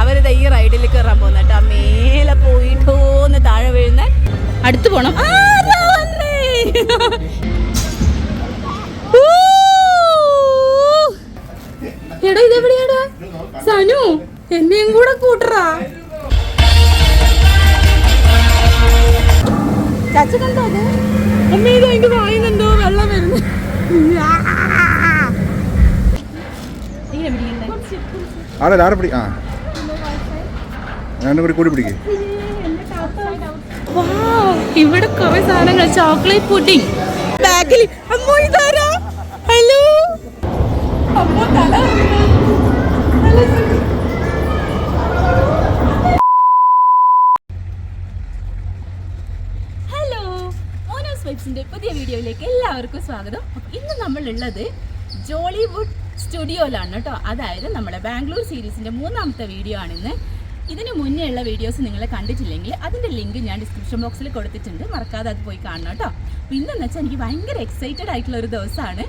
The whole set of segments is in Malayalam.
അവരിത് ഈ റൈഡിൽ കയറാൻ പോകുന്ന കേട്ടോ. മേലെ പോയിട്ടോന്ന് താഴെ വീഴുന്ന അടുത്ത് പോണം. എടാ ഇതെവിടെയാടാ സനു, എന്നെയും കൂടെ കൂട്ടറാ. ചാച്ച കണ്ടോ അത്? അമ്മേത് എനിക്ക് വായുന്നുണ്ടോ വെള്ളം വരുന്നു. ഇവിടെ കുറെ സാധനങ്ങൾ. ചോക്ലേറ്റ് പുഡിംഗ് ബാഗിൽ. അമ്മോ ഇതാരാ? ഹലോ അമ്മോ തല. ഹലോ, മോനോസ് വൈബ്സിന്റെ പുതിയ വീഡിയോയിലേക്ക് എല്ലാവർക്കും സ്വാഗതം. ഇന്ന് നമ്മളുള്ളത് ജോളിവുഡ് സ്റ്റുഡിയോയിലാണ് കേട്ടോ. അതായത് നമ്മുടെ ബാംഗ്ലൂർ സീരീസിന്റെ 3ാമത്തെ വീഡിയോ ആണിന്ന്. ഇതിന് മുന്നേ ഉള്ള വീഡിയോസ് നിങ്ങൾ കണ്ടിട്ടില്ലെങ്കിൽ അതിൻ്റെ ലിങ്ക് ഞാൻ ഡിസ്ക്രിപ്ഷൻ ബോക്സിൽ കൊടുത്തിട്ടുണ്ട്, മറക്കാതെ അത് പോയി കാണണം കേട്ടോ. പിന്നെന്ന് വെച്ചാൽ എനിക്ക് ഭയങ്കര എക്സൈറ്റഡ് ആയിട്ടുള്ള ഒരു ദിവസമാണ്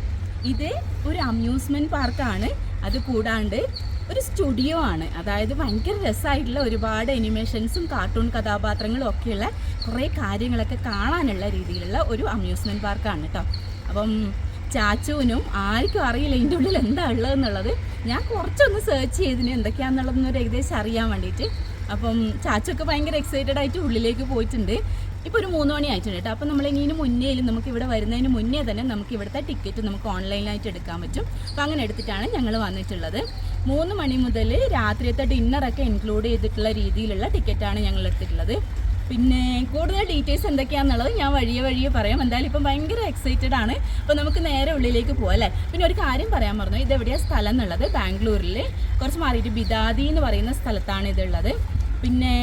ഇത്. ഒരു അമ്യൂസ്മെൻറ്റ് പാർക്കാണ്, അത് കൂടാണ്ട് ഒരു സ്റ്റുഡിയോ ആണ്. അതായത് ഭയങ്കര രസമായിട്ടുള്ള ഒരുപാട് അനിമേഷൻസും കാർട്ടൂൺ കഥാപാത്രങ്ങളും ഒക്കെയുള്ള കുറേ കാര്യങ്ങളൊക്കെ കാണാനുള്ള രീതിയിലുള്ള ഒരു അമ്യൂസ്മെൻറ്റ് പാർക്കാണ് കേട്ടോ. അപ്പം ചാച്ചുവിനും ആർക്കും അറിയില്ല ഇതിൻ്റെ ഉള്ളിൽ എന്താ ഉള്ളതെന്നുള്ളത്. ഞാൻ കുറച്ചൊന്ന് സെർച്ച് ചെയ്തിന് എന്തൊക്കെയാണെന്നുള്ളതെന്നൊരു ഏകദേശം അറിയാൻ വേണ്ടിയിട്ട്. അപ്പം ചാച്ചുവൊക്കെ ഭയങ്കര എക്സൈറ്റഡ് ആയിട്ട് ഉള്ളിലേക്ക് പോയിട്ടുണ്ട്. ഇപ്പോൾ ഒരു 3 മണി ആയിട്ടുണ്ട് കേട്ടോ. അപ്പം നമ്മളിങ്ങനെ മുന്നേലും നമുക്ക് ഇവിടെ വരുന്നതിന് മുന്നേ തന്നെ നമുക്ക് ഇവിടുത്തെ ടിക്കറ്റ് നമുക്ക് ഓൺലൈനായിട്ട് എടുക്കാൻ പറ്റും. അപ്പോൾ അങ്ങനെ എടുത്തിട്ടാണ് ഞങ്ങൾ വന്നിട്ടുള്ളത്. 3 മണി മുതൽ രാത്രിയത്തെ ഡിന്നറൊക്കെ ഇൻക്ലൂഡ് ചെയ്തിട്ടുള്ള രീതിയിലുള്ള ടിക്കറ്റാണ് ഞങ്ങൾ എടുത്തിട്ടുള്ളത്. പിന്നെ കൂടുതൽ ഡീറ്റെയിൽസ് എന്തൊക്കെയാണെന്നുള്ളത് ഞാൻ വഴിയെ പറയാം. എന്തായാലും ഇപ്പം ഭയങ്കര എക്സൈറ്റഡ് ആണ്. അപ്പോൾ നമുക്ക് നേരെ ഉള്ളിലേക്ക് പോകാം അല്ലേ. പിന്നെ ഒരു കാര്യം പറയാൻ പറഞ്ഞു, ഇതെവിടെയാണ് സ്ഥലം എന്നുള്ളത്? ബാംഗ്ലൂരിൽ കുറച്ച് മാറിയിട്ട് ബിദാദി എന്ന് പറയുന്ന സ്ഥലത്താണ് ഇതുള്ളത്. പിന്നെ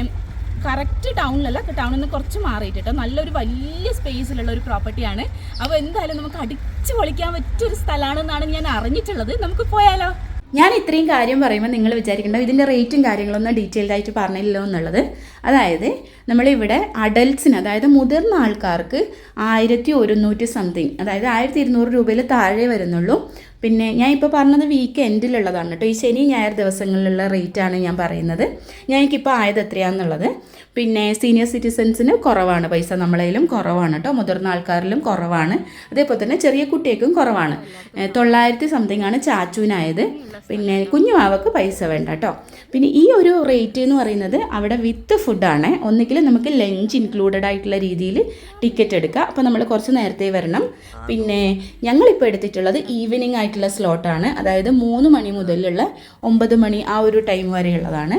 കറക്റ്റ് ടൗണിലല്ല, ടൗണിൽ നിന്ന് കുറച്ച് മാറിയിട്ട് കേട്ടോ. നല്ലൊരു വലിയ സ്പേസിലുള്ള ഒരു പ്രോപ്പർട്ടിയാണ്. അപ്പോൾ എന്തായാലും നമുക്ക് അടിച്ച് പൊളിക്കാൻ പറ്റിയൊരു സ്ഥലമാണെന്നാണ് ഞാൻ അറിഞ്ഞിട്ടുള്ളത്. നമുക്ക് പോയാലോ? ഞാൻ ഇത്രയും കാര്യം പറയുമ്പോൾ നിങ്ങൾ വിചാരിക്കേണ്ട ഇതിൻ്റെ റേറ്റും കാര്യങ്ങളൊന്നും ഡീറ്റെയിൽഡ് ആയിട്ട് പറഞ്ഞില്ലല്ലോ എന്നുള്ളത്. അതായത് നമ്മളിവിടെ അഡൽട്ട്സിന്, അതായത് മുതിർന്ന ആൾക്കാർക്ക് 1100 സംതിങ്, അതായത് 1200 രൂപയിൽ താഴെ വരുന്നുള്ളൂ. പിന്നെ ഞാൻ ഇപ്പോൾ പറഞ്ഞത് വീക്ക് എൻഡിലുള്ളതാണ് കേട്ടോ. ഈ ശനി ഞായർ ദിവസങ്ങളിലുള്ള റേറ്റാണ് ഞാൻ പറയുന്നത്. ഞങ്ങൾക്കിപ്പോൾ ആയത് എത്രയാണെന്നുള്ളത്. പിന്നെ സീനിയർ സിറ്റിസൻസിന് കുറവാണ് പൈസ, നമ്മളതിലും കുറവാണ് കേട്ടോ. മുതിർന്ന ആൾക്കാരിലും കുറവാണ്. അതേപോലെ തന്നെ ചെറിയ കുട്ടികൾക്കും കുറവാണ്. 900 സംതിങ് ആണ് ചാച്ചുവിനായത്. പിന്നെ കുഞ്ഞുമാവക്ക് പൈസ വേണ്ട കേട്ടോ. പിന്നെ ഈ ഒരു റേറ്റ് എന്ന് പറയുന്നത് അവിടെ വിത്ത് ഫുഡാണ്. ഒന്നുകിൽ നമുക്ക് ലഞ്ച് ഇൻക്ലൂഡഡ് ആയിട്ടുള്ള രീതിയിൽ ടിക്കറ്റ് എടുക്കുക. അപ്പോൾ നമ്മൾ കുറച്ച് നേരത്തെ വരണം. പിന്നെ ഞങ്ങളിപ്പോൾ എടുത്തിട്ടുള്ളത് ഈവനിങ് ആയിട്ടുള്ള സ്ലോട്ടാണ്. അതായത് 3 മണി മുതലുള്ള 9 മണി ആ ഒരു ടൈം വരെയുള്ളതാണ്.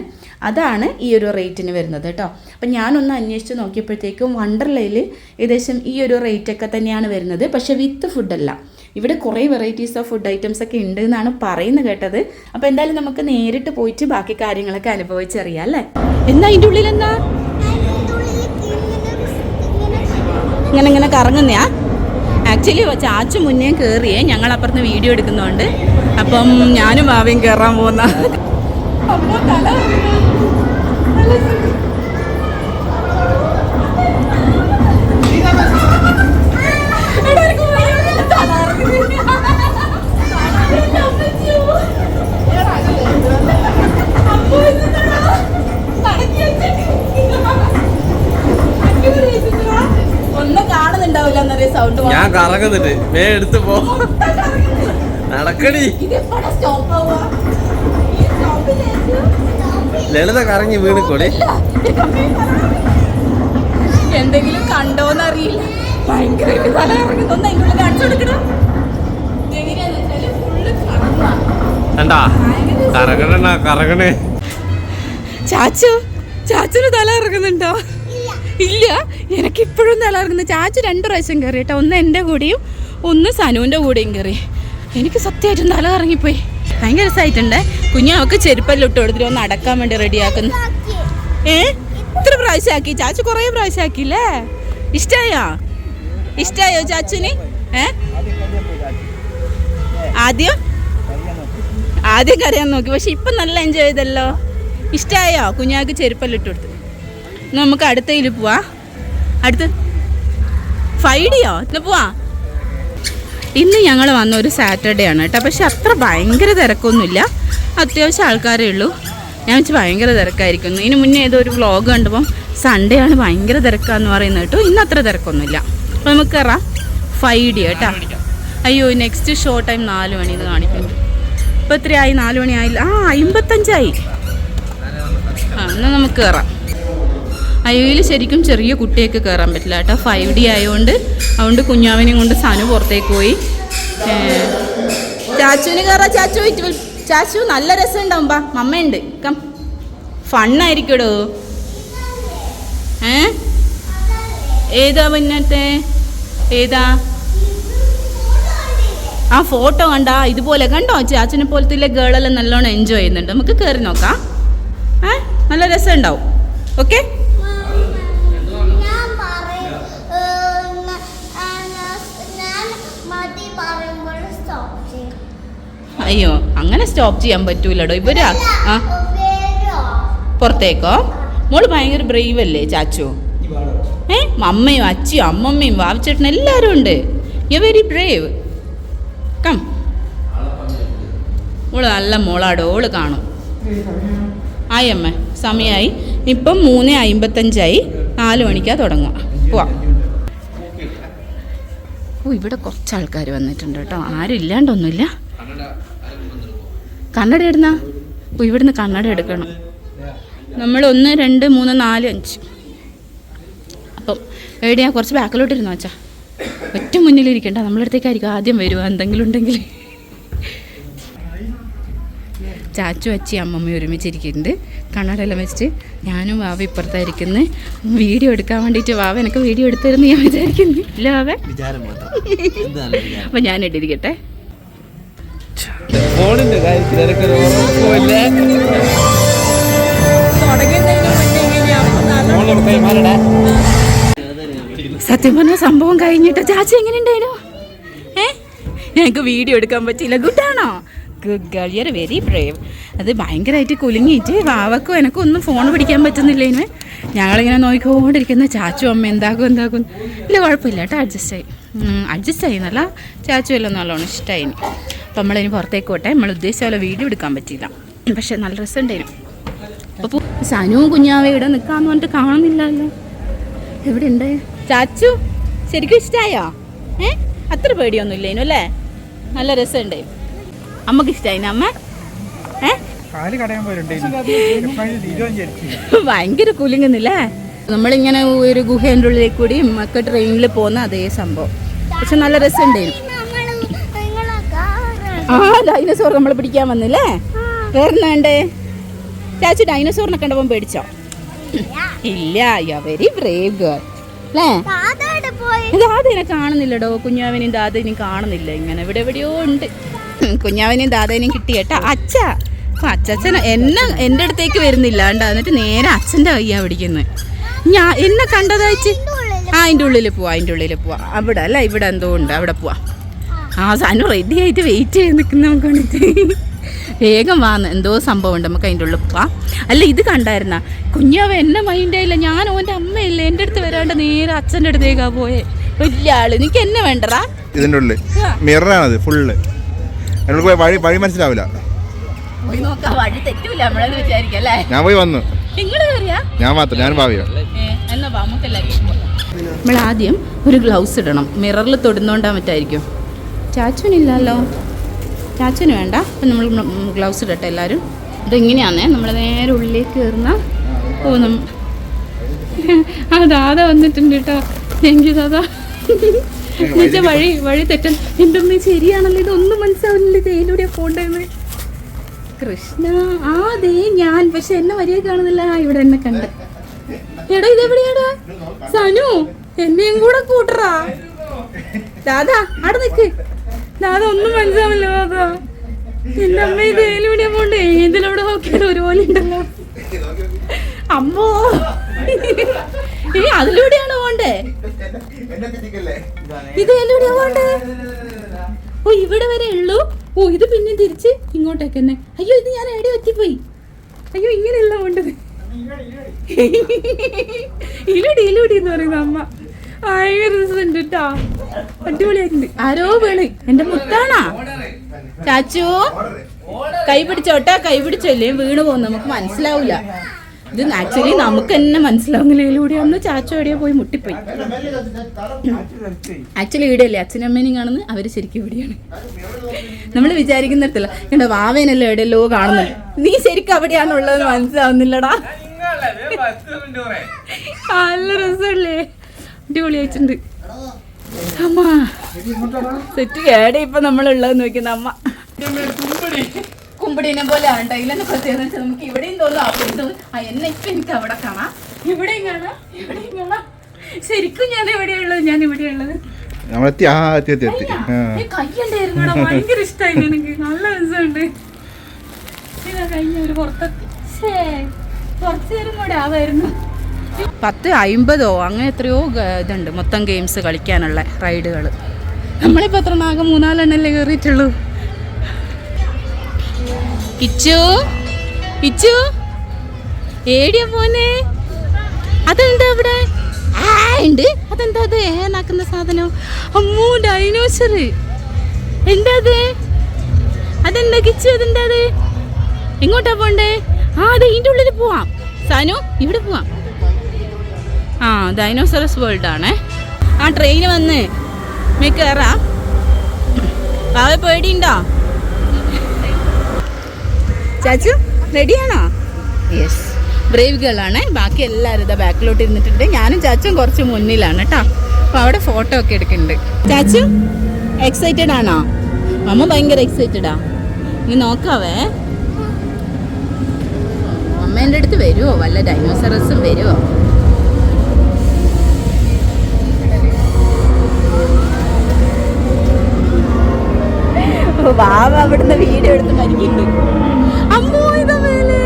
അതാണ് ഈ ഒരു റേറ്റിന് വരുന്നത് കേട്ടോ. അപ്പം ഞാനൊന്ന് അന്വേഷിച്ച് നോക്കിയപ്പോഴത്തേക്കും വണ്ടർലയിൽ ഏകദേശം ഈ ഒരു റേറ്റൊക്കെ തന്നെയാണ് വരുന്നത്. പക്ഷേ വിത്ത് ഫുഡല്ല. ഇവിടെ കുറേ വെറൈറ്റീസ് ഓഫ് ഫുഡ് ഐറ്റംസ് ഒക്കെ ഉണ്ട് എന്നാണ് പറയുന്നത് കേട്ടത്. അപ്പോൾ എന്തായാലും നമുക്ക് നേരിട്ട് പോയിട്ട് ബാക്കി കാര്യങ്ങളൊക്കെ അനുഭവിച്ചറിയാം അല്ലേ. എന്താ ഇതിൻ്റെ ഉള്ളിൽ എന്താ ഇങ്ങനെ കറങ്ങുന്നയാ? ആക്ച്വലി ചാച്ചു മുന്നേ കയറിയേ, ഞങ്ങൾ അപ്പുറത്ത് വീഡിയോ എടുക്കുന്നതുകൊണ്ട്. അപ്പം ഞാനും ഭാവിയും കയറാൻ പോകുന്ന. ഒന്നും കാണുന്നുണ്ടാവില്ല എന്നറിയ സൗണ്ട്. ഞാൻ കറങ്ങുന്നുണ്ട്, എടുത്ത് പോ നടക്കടി. ലളിത കറങ്ങി വീണിക്കോളി. എന്തെങ്കിലും കണ്ടോന്നറിയില്ല. ഭയങ്കര തല ഇറങ്ങുന്ന അതിനുള്ളിൽ കാണിച്ചു കൊടുക്കണം. എന്താ കറങ്ങണ കറങ്ങണേ? ചാച്ചുന് തല ഇറങ്ങുന്നുണ്ടോ? ഇല്ല, എനിക്കിപ്പോഴും തല ഇറങ്ങുന്നു. ചാച്ചു 2 പ്രാവശ്യം കയറി കേട്ടോ. ഒന്ന് എൻ്റെ കൂടെയും ഒന്ന് സനുവിൻ്റെ കൂടെയും കയറി. എനിക്ക് സത്യമായിട്ടും തല ഇറങ്ങിപ്പോയി. ഭയങ്കര രസമായിട്ടുണ്ട്. കുഞ്ഞാവക്ക് ചെരുപ്പെല്ലാം ഇട്ട് കൊടുത്തിട്ട് ഒന്ന് അടക്കാൻ വേണ്ടി റെഡിയാക്കുന്നു. ഇത്ര പ്രാവശ്യമാക്കി ചാച്ചു? കുറേ പ്രാവശ്യമാക്കിയില്ലേ? ഇഷ്ടായോ ചാച്ചുന്? ആദ്യം കരയാൻ നോക്കി, പക്ഷെ ഇപ്പം നല്ല എൻജോയ് ചെയ്തല്ലോ. ഇഷ്ടമായോ? കുഞ്ഞാക്ക് ചെരുപ്പെല്ലാം ഇട്ട് കൊടുത്തു. നമുക്ക് അടുത്തതിൽ പോവാ. അടുത്ത് 5Dയോ ഇന്ന് പോവാ. ഇന്ന് ഞങ്ങൾ വന്ന ഒരു സാറ്റർഡേ ആണ് കേട്ടോ. പക്ഷെ അത്ര ഭയങ്കര തിരക്കൊന്നുമില്ല, അത്യാവശ്യം ആൾക്കാരേ ഉള്ളൂ. ഞാൻ വെച്ച് ഭയങ്കര തിരക്കായിരിക്കുന്നു. ഇതിന് മുന്നേ ഏതോ ഒരു വ്ളോഗ് കണ്ടപ്പം സൺഡേ ആണ് ഭയങ്കര തിരക്കാന്ന് പറയുന്നത് കേട്ടോ. ഇന്ന് അത്ര തിരക്കൊന്നുമില്ല. അപ്പോൾ നമുക്ക് കയറാം. 5D കേട്ടോ. അയ്യോ നെക്സ്റ്റ് ഷോ ടൈം 4 മണിന്ന് കാണിക്കുന്നുണ്ട്. ഇപ്പോൾ എത്രയായി? 4 മണി ആയില്ല. 55 എന്നാൽ നമുക്ക് കയറാം. അയ്യോ ഇതിൽ ശരിക്കും ചെറിയ കുട്ടിയൊക്കെ കയറാൻ പറ്റില്ല കേട്ടോ. 5D അതുകൊണ്ട് കുഞ്ഞാവിനെയും കൊണ്ട് സനു പുറത്തേക്ക് പോയി. ചാച്ചുവിന് കയറാം. ചാച്ചു നല്ല രസം ഉണ്ടാവും. ബാ മമ്മയുണ്ട്. കം ഫണ്ണായിരിക്കടോ. ഏതാ പിന്നത്തെ ഏതാ ആ ഫോട്ടോ കണ്ടാ? ഇതുപോലെ കണ്ടോ? ചാച്ചനെ പോലത്തെ ഗേളെല്ലാം നല്ലോണം എൻജോയ് ചെയ്യുന്നുണ്ട്. നമുക്ക് കയറി നോക്കാം. നല്ല രസം ഉണ്ടാവും. ഓക്കെ അയ്യോ അങ്ങനെ സ്റ്റോപ്പ് ചെയ്യാൻ പറ്റൂലടോ. ഇവരാ പുറത്തേക്കോ? മോള് ഭയങ്കര ബ്രേവ് അല്ലേ ചാച്ചു? അമ്മയും അച്ഛയും അമ്മമ്മയും വാവിച്ചേട്ടനും എല്ലാവരും ഉണ്ട്. You very Brave. കം മോള് നല്ല മോളാടോ. ഓള് കാണും. ആയമ്മ സമയമായി. ഇപ്പം 3:55 4 മണിക്കാണ് തുടങ്ങുക. പോവാം. ഇവിടെ കുറച്ച് ആൾക്കാർ വന്നിട്ടുണ്ട് കേട്ടോ. ആരും ഇല്ലാണ്ടൊന്നുമില്ല. കണ്ണട ഇടുന്ന ഇവിടുന്ന് കണ്ണട എടുക്കണം. നമ്മൾ 1 2 3 4 5. അപ്പം എവിടെയാ? കുറച്ച് ബാക്കിലോട്ട് ഇരുന്നു വച്ചാ. ഒറ്റ മുന്നിലിരിക്കണ്ട. നമ്മളടുത്തേക്കായിരിക്കും ആദ്യം വരുക എന്തെങ്കിലും ഉണ്ടെങ്കിൽ. ചാച്ചു അച്ചി അമ്മമ്മ ഒരുമിച്ചിരിക്കുന്നുണ്ട്. കണ്ണടയെല്ലാം വെച്ചിട്ട് ഞാനും വാവ ഇപ്പുറത്തായിരിക്കുന്നു. വീഡിയോ എടുക്കാൻ വേണ്ടിയിട്ട് വാവ എനിക്ക് വീഡിയോ എടുത്തിരുന്നു ഞാൻ വിചാരിക്കുന്നു. ഇല്ല വാവ? അപ്പം ഞാൻ ഇട്ടിരിക്കട്ടെ. ഫോണിന്റെ കാര്യത്തിൽ എനിക്കൊരു ഉറപ്പില്ല. സത്യം പറഞ്ഞ സംഭവം കഴിഞ്ഞിട്ട് ചാച്ച എങ്ങനെ ഉണ്ടായിരുന്നു? ഞങ്ങൾക്ക് വീഡിയോ എടുക്കാൻ പറ്റില്ല. ഗുഡാണോ? Good girl, you are very brave. അത് ഭയങ്കരമായിട്ട് കുലുങ്ങിയിട്ട് വാവക്കും എനക്കും ഒന്നും ഫോൺ പിടിക്കാൻ പറ്റുന്നില്ല. ഇതിന് ഞങ്ങളിങ്ങനെ നോക്കിക്കൊണ്ടിരിക്കുന്ന ചാച്ചു അമ്മ എന്താക്കും ഇല്ല കുഴപ്പമില്ല കേട്ടോ. അഡ്ജസ്റ്റ് ആയി എന്നല്ല, ചാച്ചു എല്ലാം നല്ലോണം ഇഷ്ടമായി. അപ്പം നമ്മളിനി പുറത്തേക്ക് പോട്ടെ. നമ്മൾ ഉദ്ദേശിച്ച പോലെ വീഡിയോ എടുക്കാൻ പറ്റിയില്ല. പക്ഷെ നല്ല രസം ഉണ്ടായിരുന്നു. അപ്പോൾ സനുവും കുഞ്ഞാവേ ഇവിടെ നിൽക്കാമെന്ന് പറഞ്ഞിട്ട് കാണുന്നില്ലല്ലോ. എവിടെ ഉണ്ട് ചാച്ചു? ശരിക്കും ഇഷ്ടമായോ? അത്ര പേടിയൊന്നുമില്ലേനു അല്ലേ? നല്ല രസമുണ്ട്. അമ്മക്ക് ഇഷ്ടമായിന അമ്മ? ഭയങ്കര കുലുങ്ങുന്നില്ലേ? നമ്മളിങ്ങനെ ഒരു ഗുഹേൻ്റെ ഉള്ളിലേക്ക് കൂടി ഒക്കെ ട്രെയിനിൽ പോകുന്ന അതേ സംഭവം. പക്ഷെ നല്ല രസമുണ്ടായിരുന്നു. ഡൈനോസോർ നമ്മൾ പിടിക്കാൻ വന്നില്ലേ? വേറെന്നാണ്ടേ ചാച്ചു ഡൈനോസോറിനെ കണ്ടപ്പോൾ പേടിച്ചോ? ഇല്ല. യു വെരി ബ്രേവ് ഗേൾ അല്ലേ? ദാദേനെ കാണുന്നില്ലടോ. കുഞ്ഞാവിനെയും ദാദേനെയും കാണുന്നില്ല. ഇങ്ങനെ ഇവിടെ എവിടെയോ ഉണ്ട്. കുഞ്ഞാവിനെയും ദാദേനെയും കിട്ടിയേട്ടാ. അച്ഛൻ എൻ്റെ അടുത്തേക്ക് വരുന്നില്ല കണ്ടാ. എന്നിട്ട് നേരെ അച്ഛൻ്റെ കയ്യാ പിടിക്കുന്നത്. എന്നെ കണ്ടതായിട്ട് അതിൻ്റെ ഉള്ളിൽ പോവാ. അവിടെ അല്ല, ഇവിടെ എന്തോ ഉണ്ട്, അവിടെ പോവാ. സനു റെഡി ആയിട്ട് വെയിറ്റ് ചെയ്ത് നിൽക്കുന്ന നമുക്ക് വേണ്ടിയിട്ട്. വേഗം വാന്ന് എന്തോ സംഭവം ഉണ്ട്. നമുക്ക് അതിൻ്റെ ഉള്ളിൽ പോവാം. അല്ല ഇത് കണ്ടായിരുന്ന കുഞ്ഞാവ എന്നെ മൈൻഡേ ഇല്ല. ഞാൻ ഓൻ്റെ അമ്മയില്ല. എൻ്റെ അടുത്ത് വരാണ്ട് നേരെ അച്ഛൻ്റെ അടുത്തേക്കാ പോയെ. വലിയ ആള്. നിനക്ക് എന്നെ വേണ്ടറാ? ഇതിൻ്റെ ഉള്ളിൽ മിററാണത് ഫുള്ള്. വഴി മനസ്സിലാവില്ല. പോയി നോക്കാം. വഴി തെറ്റൂല നമ്മളെന്ന് വിചാരിക്കല്ലേ? ഞാൻ പോയി വന്നു. ഞാൻ മാത്രം, ഞാൻ ഭാവിയാ. എന്നാ നമ്മൾ ആദ്യം ഒരു ഗ്ലൗസ് ഇടണം. മിററിൽ തൊടുന്നോണ്ടാൻ പറ്റായിരിക്കും. ചാച്ചുവിനില്ലല്ലോ. ചാച്ചുവിന് വേണ്ട. അപ്പം നമ്മൾ ഗ്ലൗസ് ഇടട്ടെ എല്ലാവരും. ഇതെങ്ങനെയാന്നേ നമ്മൾ നേരെ ഉള്ളിലേക്ക് കയറുന്ന ദാദ വന്നിട്ടുണ്ട് കേട്ടോ. താങ്ക് യു ദാദ. എന്നുവെച്ചാൽ വഴി തെറ്റൻ. എൻ്റെ അമ്മ ശരിയാണല്ലോ. ഇതൊന്നും മനസ്സിലാവില്ല. തേയിലൂടെ പോണ്ടെന്ന്. കൃഷ്ണ ദേ ഞാൻ. പക്ഷെ എന്നെ വരിക കാണുന്നില്ല. ഇവിടെ എന്നെ കണ്ട്. എടാ ഇതെവിടെയാടാ? സനു എന്നെയും കൂടെ കൂട്ടറാ. ദാദാ അവിടെ നിക്ക്. ദാദ ഒന്നും മനസ്സിലാവില്ല. ദാദാ എന്റെ അമ്മ ഇത് ഏലുവിടിയാ പോണ്ടേ. ഇതിലൂടെ നോക്കിയാലും ഒരുപോലെ ഉണ്ടല്ലോ. അമ്മോ അതിലൂടെയാണ് പോണ്ടേ? ഇത് ഏലുവിടിയാ പോണ്ടേ? ഇവിടെ വരെ ഉള്ളൂ. ഇത് പിന്നെ തിരിച്ച് ഇങ്ങോട്ടേക്ക് തന്നെ. അയ്യോ ഇത് ഞാൻ എവിടെ പറ്റിപ്പോയി. അയ്യോ ഇങ്ങനെയല്ല പോണ്ടത്. ഇലൂടി എന്ന് പറയുന്ന അമ്മ ഭയങ്കര രസമുണ്ട് കേട്ടാ. അടിപൊളിയായിട്ടുണ്ട്. ആരോ വീണ്. എന്റെ മുത്താണാ ചാച്ചു? കൈ പിടിച്ചോട്ടാ, കൈ പിടിച്ചല്ലേ വീണ് പോകും, നമുക്ക് മനസ്സിലാവൂല. ഇത് ആക്ച്വലി നമുക്ക് തന്നെ മനസ്സിലാവുന്നില്ല. ഇതിലൂടെ ഒന്ന് ചാച്ച എവിടെയോ പോയി മുട്ടിപ്പോയി. ആക്ച്വലി ഇവിടെയല്ലേ അച്ഛനമ്മേനെയും കാണുന്നത്, അവര് ശരിക്കും ഇവിടെയാണ്. നമ്മൾ വിചാരിക്കുന്നിടത്തല്ല. എന്റെ വാവേനല്ലോ എവിടെയല്ലോ കാണുന്നത്, നീ ശരിക്കും അവിടെയാണുള്ളതെന്ന് മനസ്സിലാവുന്നില്ലടാ. നല്ല രസമല്ലേ, അടിപൊളിയായിട്ടുണ്ട്. അമ്മ സെറ്റ് കേടെ ഇപ്പൊ നമ്മളുള്ളത് നോക്കുന്ന അമ്മ കുമ്പിടിനെ പോലെ ആണ്. ഇതിലെന്ന് പ്രത്യേകത വെച്ചാൽ നമുക്ക് ഇവിടെയും തോന്നും അവിടെയും തോന്നും. എന്നെ ഇപ്പൊ എനിക്ക് അവിടെ കാണാം, ഇവിടെയും കാണാം, ഇവിടെയും കാണാം. ശരിക്കും ഞാൻ എവിടെയുള്ളത്, ഞാൻ ഇവിടെയുള്ളത്. കയ്യുണ്ടായിരുന്നു, ഭയങ്കര ഇഷ്ടമായി എനിക്ക്, നല്ല രസമുണ്ട്. ഇതാ കഴിഞ്ഞ ഒരു പുറത്തെത്തി. കുറച്ചു നേരം കൂടെ ആവായിരുന്നു. 10:50 അങ്ങനെ എത്രയോ ഇതുണ്ട് മൊത്തം ഗെയിംസ് കളിക്കാനുള്ള റൈഡുകൾ. നമ്മളിപ്പോൾ എത്ര നാഗം 3-4 കയറിയിട്ടുള്ളൂ. കിച്ചു കിച്ചു ഏടിയാ പോനെ? അതെന്താ അവിടെ ഉണ്ട്? അതെന്താ അത് ഏനാക്കുന്ന സാധനം? അമ്മൂ ഡൈനോസർ. എന്താ അത്? അതെന്താ കിച്ചു? അതെന്താ അത്? എങ്ങോട്ടാ പോണ്ടേ? അതെ ഇതിൻ്റെ ഉള്ളിൽ പോവാം. സാനു ഇവിടെ പോവാം. ഡൈനോസറസ് വേൾഡ് ആണേ. ട്രെയിന് വന്ന് മേ കയറാ. പാവെ പേടിയുണ്ടോ? ചാച്ചു റെഡിയാണോ? യെസ്, ബ്രേവ് ഗേൾ ആണ്. ബാക്കി എല്ലാവരും ഇതാ ബാക്കിലോട്ട് ഇരുന്നിട്ടുണ്ട്. ഞാനും ചാച്ചും കുറച്ച് മുന്നിലാണ് കേട്ടോ. അപ്പോൾ അവിടെ ഫോട്ടോ ഒക്കെ എടുക്കുന്നുണ്ട്. ചാച്ചു എക്സൈറ്റഡ് ആണോ? അമ്മ ഭയങ്കര എക്സൈറ്റഡാ. നീ നോക്കാവേ, അമ്മേൻ്റെ അടുത്ത് വരുമോ? വല്ല ഡൈനോസറസും വരുമോ? വാവ അവിടുന്ന് വീഡിയോ എടുത്ത് മരിക്കുന്നുണ്ട്. അമ്മോ ഇതാ മേലെ.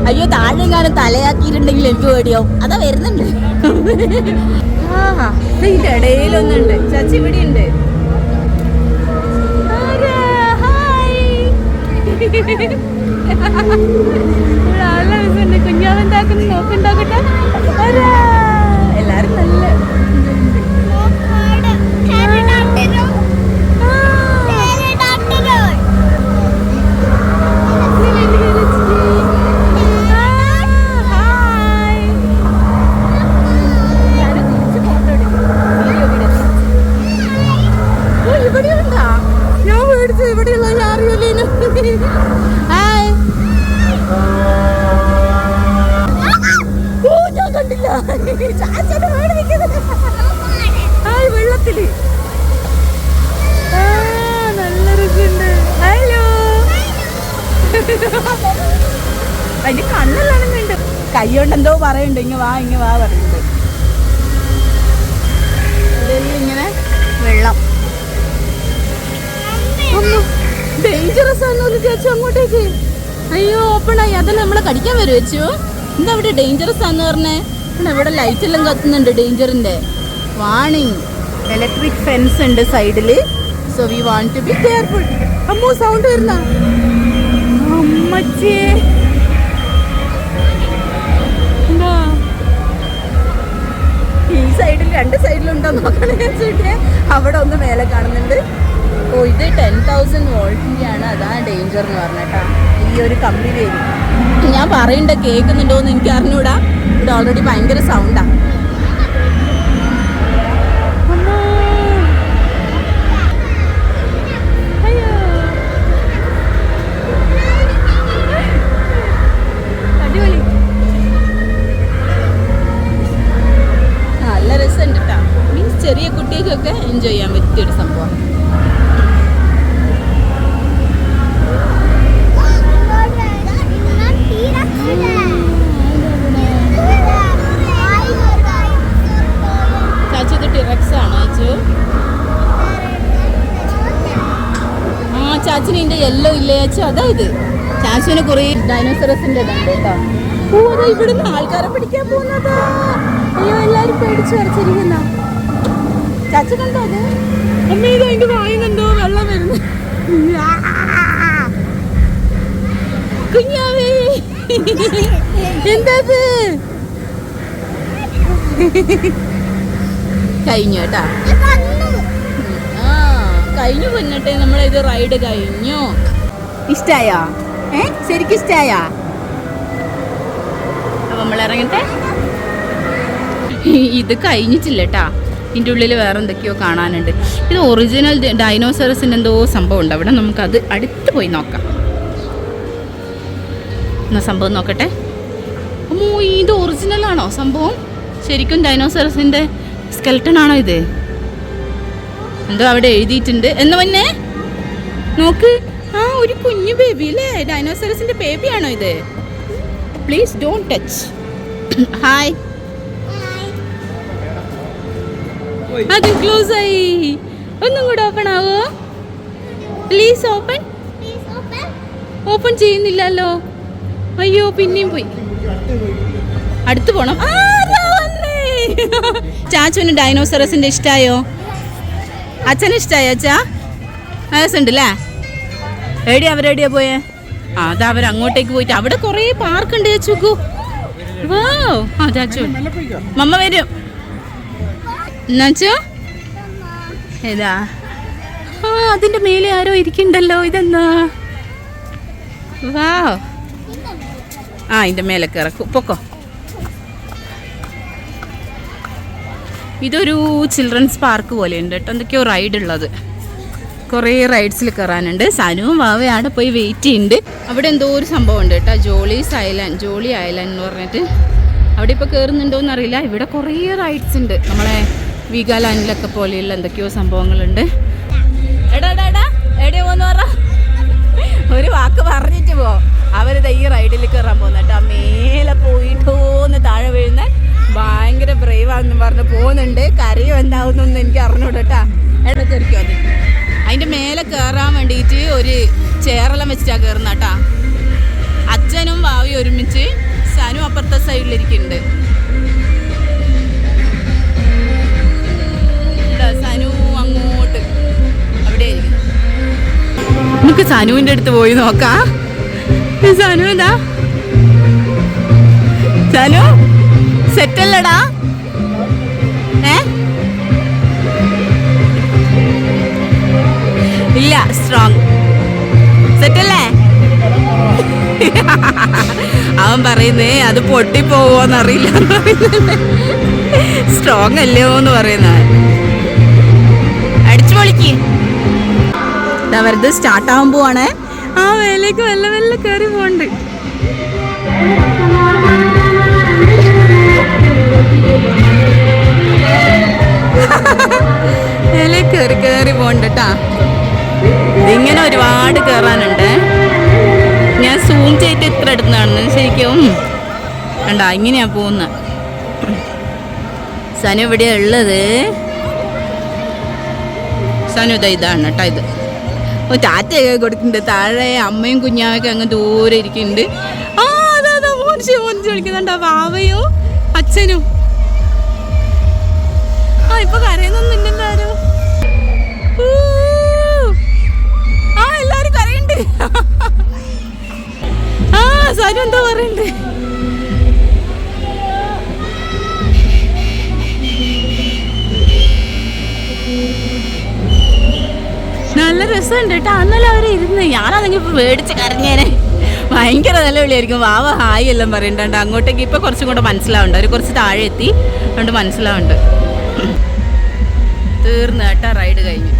അയ്യോ താഴെങ്ങാനും തലയാക്കിയിട്ടുണ്ടെങ്കിൽ എനിക്ക് പേടിയാവും. അതാ വരുന്നുണ്ട്. ഇതിന്റെ ഇടയിലൊന്നുണ്ട്. ചച്ചി ഇവിടെ ഉണ്ട്. നല്ല രസമുണ്ട്. കുഞ്ഞാവെന്താക്കുന്നു നോക്കുണ്ടാക്കട്ടെ. എല്ലാരും നല്ല വെള്ളത്തില്. നല്ല രസമുണ്ട്. ഹലോ. അതിന്റെ കണ്ണെല്ലാം ഉണ്ട്. കൈ കൊണ്ട് എന്തോ പറയുന്നുണ്ട്. ഇങ്ങ വാ പറയുന്നുണ്ട്. ഇങ്ങനെ വെള്ളം ഡേഞ്ചറസ് ആണെന്നല്ലോ ചേച്ചി അങ്ങോട്ടേക്ക്. അയ്യോ ഓപ്പണായി. അതെല്ലാം നമ്മളെ കടിക്കാൻ വരും വെച്ചു. എന്താ അവിടെ ഡേഞ്ചറസ് ആന്ന് പറഞ്ഞേ? ഇവിടെ ലൈറ്റ് എല്ലാം കത്തുന്നുണ്ട്. ഡേഞ്ചറിന്റെ വാണിംഗ്. ഇലക്ട്രിക് ഫെൻസ് ഉണ്ട് സൈഡില്. So we want to be careful. അമ്മോ സൗണ്ട് വരുന്ന അമ്മച്ചേ. എന്താ ഈ സൈഡിൽ 2 സൈഡിലുണ്ടോ നോക്കണേ വെച്ചിട്ട്. അവിടെ ഒന്ന് മേലെ കാണുന്നുണ്ട്. ഓ ഇത് 10,000 വോൾട്ടിൻ്റെ ആണ്. അതാണ് ഡേഞ്ചർ എന്ന് പറഞ്ഞേട്ടാ. ഈ ഒരു കമ്പി വരും. ഞാൻ പറയണ്ട കേൾക്കുന്നുണ്ടോ എന്ന് എനിക്ക് അറിഞ്ഞൂടാ. ഇവിടെ ഓൾറെഡി ഭയങ്കര സൗണ്ടാ. അടിപൊളി. നല്ല രസമുണ്ട് കേട്ടോ. മീൻസ് ചെറിയ കുട്ടികൾക്കൊക്കെ എൻജോയ് ചെയ്യാൻ പറ്റിയൊരു സംഭവം. ചാച്ചു ഇത് ടിറക്സ് ആണോ ചാച്ചു? ചാച്ചിന് ഇതിന്റെ യെല്ലോ ഇല്ലേ ചാച്ചു? അതാ ഇത്. ചാച്ചുവിന് കുറെ ഡൈനോസറസിന്റെ ഇതുണ്ട് കേട്ടോ. അതാ ഇവിടുന്ന് ആൾക്കാരെ പിടിക്കാൻ പോകുന്നത്. അയ്യോ എല്ലാരും പേടിച്ചു വരച്ചിരിക്കുന്ന. ചാച്ചു കണ്ടോ അത്? അമ്മ ഇത് അതിന്റെ വായുന്നുണ്ടോ വെള്ളം വരുന്നു. കുഞ്ഞാവേ എന്താ കഴിഞ്ഞു കേട്ടാ. കഴിഞ്ഞു പൊന്നട്ടെ, നമ്മളിത് റൈഡ് കഴിഞ്ഞു. ഇഷ്ടായോ? ശരിക്കും ഇഷ്ടായോ? അപ്പൊ നമ്മൾ ഇറങ്ങട്ടെ. ഇത് കഴിഞ്ഞിട്ടില്ല കേട്ടാ, ഇതിൻ്റെ ഉള്ളിൽ വേറെ എന്തൊക്കെയോ കാണാനുണ്ട്. ഇത് ഒറിജിനൽ ഡൈനോസറസിൻ്റെ എന്തോ സംഭവം ഉണ്ട് അവിടെ, നമുക്കത് അടുത്ത് പോയി നോക്കാം. എന്നാ സംഭവം നോക്കട്ടെ. അമ്മോ, ഇത് ഒറിജിനൽ ആണോ സംഭവം? ശരിക്കും ഡൈനോസറസിൻ്റെ സ്കെൽട്ടൺ ആണോ ഇത്? എന്തോ അവിടെ എഴുതിയിട്ടുണ്ട്. എന്ന് മുന്നേ നോക്ക്, ആ ഒരു കുഞ്ഞു ബേബി അല്ലേ? ഡൈനോസറസിൻ്റെ ബേബിയാണോ ഇത്? Please don't touch. ഹായ്. അത് ക്ലോസ് ആയി. ഒന്നും കൂടെ ഓപ്പൺ ആവോ? Please open. ഓപ്പൺ ചെയ്യുന്നില്ലല്ലോ. അയ്യോ, പിന്നെയും പോയി. അടുത്ത് പോണം. ചാച്ചുവിന് ഡൈനോസറസിന്റെ ഇഷ്ടായോ? അച്ഛന് ഇഷ്ടായോ? അച്ഛാ ഉണ്ടല്ലേ? എവിടെയാ അവരെവിടെയാ പോയേ? അത് അവരങ്ങോട്ടേക്ക് പോയിട്ട് അവിടെ കുറേ പാർക്ക് ഉണ്ട്. ചാച്ചു വാ. ആ ചാച്ചു മമ്മ വരും. എന്നാച്ചോ ഏതാ? ആ അതിന്റെ മേലെ ആരോ ഇരിക്കണ്ടല്ലോ. ഇതെന്താ? വാ. ആ ഇതിന്റെ മേലെ കയറക്കൂ, പൊക്കോ. ഇതൊരു ചിൽഡ്രൻസ് പാർക്ക് പോലെ ഉണ്ട് കേട്ടോ. എന്തൊക്കെയോ റൈഡ് ഉള്ളത്, കുറേ റൈഡ്സിൽ കയറാനുണ്ട്. സനുവും വാവയും അവിടെ പോയി വെയിറ്റ് ചെയ്യുന്നുണ്ട്. അവിടെ എന്തോ ഒരു സംഭവം ഉണ്ട് കേട്ടോ, ജോളി ഐലൻഡ് എന്ന് പറഞ്ഞിട്ട്. അവിടെ ഇപ്പോൾ കയറുന്നുണ്ടോയെന്ന് അറിയില്ല. ഇവിടെ കുറേ റൈഡ്സ് ഉണ്ട്, നമ്മളെ വീഗാലാൻഡിലൊക്കെ പോലെയുള്ള എന്തൊക്കെയോ സംഭവങ്ങളുണ്ട്. എടാ എവിടെയോ പോന്ന് പറ, ഒരു വാക്ക് പറഞ്ഞിട്ട് പോ. അവരിത് ഈ റൈഡിൽ കയറാൻ പോകുന്ന കേട്ടോ. മേലെ പോയിട്ടോന്ന് താഴെ വീഴുന്ന ഭയങ്കര ബ്രേവാന്ന് പറഞ്ഞ് പോകുന്നുണ്ട്. കരയോ എന്താവുന്നൊന്നും എനിക്ക് അറിഞ്ഞൂടാ കേട്ടാ. എവിടെ കയറിക്കോ അത്. അതിൻ്റെ മേലെ കയറാൻ വേണ്ടിയിട്ട് ഒരു ചെയറെല്ലാം വെച്ചിട്ടാണ് കയറുന്ന കേട്ടാ. അച്ഛനും വാവയും ഒരുമിച്ച്, സനു അപ്പുറത്തെ സൈഡിലിരിക്കുന്നുണ്ട്. സനു അങ്ങോട്ട് അവിടെ ഇരിക്കുന്നു. നമുക്ക് സനുവിൻ്റെ അടുത്ത് പോയി നോക്കാം. സനു എന്താ? സനു സെറ്റല്ലടാ? ഇല്ല, സ്ട്രോങ് സെറ്റല്ലേ? അവൻ പറയുന്നേ അത് പൊട്ടിപ്പോവോന്നറിയില്ല. സ്ട്രോങ് അല്ലയോ എന്ന് പറയുന്ന. അടിച്ചു പൊളിക്ക്. വെറുതെ സ്റ്റാർട്ടാവാൻ പോവാണ്. ആ വേലേക്ക് വെല്ല കയറി പോണ്ട്. കയറി പോണ്ട് കേട്ടാ. ഇതിങ്ങനെ ഒരുപാട് കയറാനുണ്ട്. ഞാൻ സൂം ചെയ്തിട്ട് ഇത്ര എടുത്താണ് ശരിക്കും. കണ്ടാ ഇങ്ങനെയാ പോകുന്ന. സനു എവിടെയാ ഉള്ളത്? സനു ഇതാണ് കേട്ടോ. ഇത് ടാറ്റയൊക്കെ കൊടുക്കുന്നുണ്ട്. താഴെ അമ്മയും കുഞ്ഞാവൊക്കെ അങ്ങ് ദൂരെ ഇരിക്കുന്നുണ്ട്. ആ അതാ മോനിച്ച് വിളിക്കുന്നുണ്ട്. വാവയും അച്ഛനും. ആ ഇപ്പൊ കരയുന്നൊന്നുമില്ലല്ലോ ആരും. ആ എല്ലാരും കരയുണ്ട്. ആ സനു എന്താ പറയണ്ട്? നല്ല രസമുണ്ട് കേട്ടോ. അന്നല്ല അവർ ഇരുന്ന്, ഞാനാണെങ്കിൽ ഇപ്പൊ മേടിച്ച് കരഞ്ഞേനെ. ഭയങ്കര നല്ല വിളിയായിരിക്കും. വാവ ഹായ് എല്ലാം പറയണ്ടോ. അങ്ങോട്ടേക്ക് ഇപ്പൊ കുറച്ചും കൂടെ മനസ്സിലാവുണ്ട്. അവർ കുറച്ച് താഴെ എത്തി, അതുകൊണ്ട് മനസ്സിലാവുണ്ട്. തീർന്നു കേട്ടോ, റൈഡ് കഴിഞ്ഞു.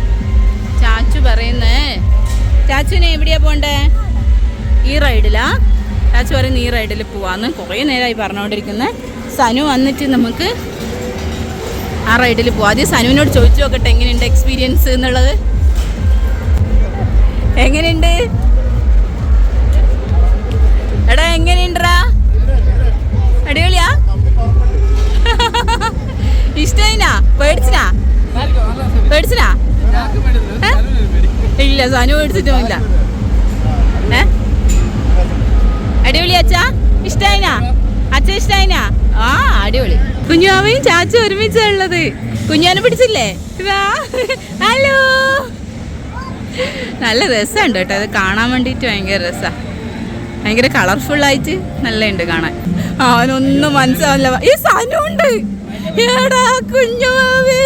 ചാച്ചു പറയുന്നേ, ചാച്ചുവിനെ എവിടെയാ പോണ്ടേ? ഈ റൈഡിലാ? ചാച്ചു പറയുന്നത് ഈ റൈഡിൽ പോവാന്ന്. കുറേ നേരമായി പറഞ്ഞുകൊണ്ടിരിക്കുന്നത്. സനു വന്നിട്ട് നമുക്ക് ആ റൈഡിൽ പോവാം. ആദ്യം സനുവിനോട് ചോദിച്ചു നോക്കട്ടെ എങ്ങനെയുണ്ട് എക്സ്പീരിയൻസ് എന്നുള്ളത്. എങ്ങനെയുണ്ട് എടാ? എങ്ങനെയുണ്ടാ? അടിപൊളിയാ? ഇഷ്ടായിനാ? പേടിച്ചിനാ? ഇല്ല, സനു പേടിച്ചിട്ടുമില്ല. അടിപൊളി അച്ഛാ? ഇഷ്ടായിനാ? അച്ഛൻ ഇഷ്ടായിനാ? ആ അടിപൊളി. കുഞ്ഞാവയും ചാച്ചു ഒരുമിച്ചുള്ളത്. കുഞ്ഞാനെ പിടിച്ചില്ലേ? ഹലോ. നല്ല രസമുണ്ട് കേട്ടോ. അത് കാണാൻ വേണ്ടിയിട്ട് ഭയങ്കര രസമാണ്. ഭയങ്കര കളർഫുള്ളായിട്ട് നല്ലുണ്ട് കാണാൻ. അവനൊന്നും മനസ്സിലാവില്ല. ഈ സനുണ്ട്. ഏടാ കുഞ്ഞുമാവേ.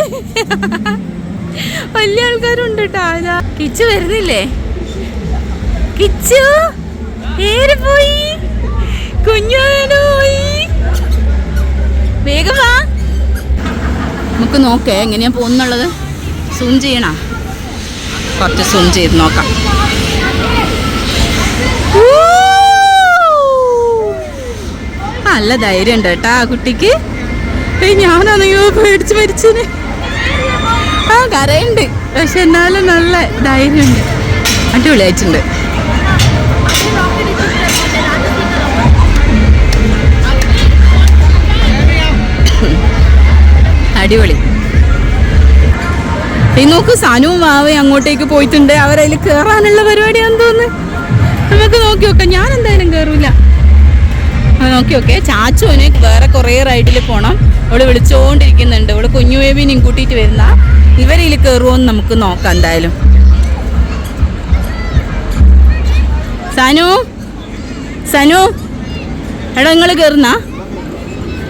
വലിയ ആൾക്കാരുണ്ട് കേട്ടോ. കിച്ചു വരുന്നില്ലേ? കിച്ചു ഏറെ പോയി കുഞ്ഞോയി വേഗം വാ. നമുക്ക് നോക്കേ എങ്ങനെയാ പോകുന്നുള്ളത്. സൂം ചെയ്യണ, കുറച്ച് സൂം ചെയ്ത് നോക്കാം. നല്ല ധൈര്യം ഉണ്ട് കേട്ടാ ആ കുട്ടിക്ക്. ഞാനാണെങ്കിലോ പേടിച്ച് മരിച്ചത്. ആ കരയുണ്ട്, പക്ഷെ എന്നാലും നല്ല ധൈര്യമുണ്ട്. അടിപൊളിയായിട്ടുണ്ട്. അടിപൊളി. ഈ നോക്ക്, സനുവും വാവയും അങ്ങോട്ടേക്ക് പോയിട്ടുണ്ട്. അവരതിൽ കയറാനുള്ള പരിപാടിയാണെന്ന് തോന്നുന്നു. നമുക്ക് നോക്കി നോക്കാം. ഞാൻ എന്തായാലും കയറൂല. നോക്കി നോക്കേ. ചാച്ചുവിന് വേറെ കുറേ റൈഡിൽ പോകണം. അവള് വിളിച്ചുകൊണ്ടിരിക്കുന്നുണ്ട്. അവള് കുഞ്ഞു ബേബിനെയും കൂട്ടിയിട്ട് വരുന്ന. ഇവരിൽ കയറുമോന്ന് നമുക്ക് നോക്കാം എന്തായാലും. സനു സനു എടാ നിങ്ങൾ കയറുന്ന?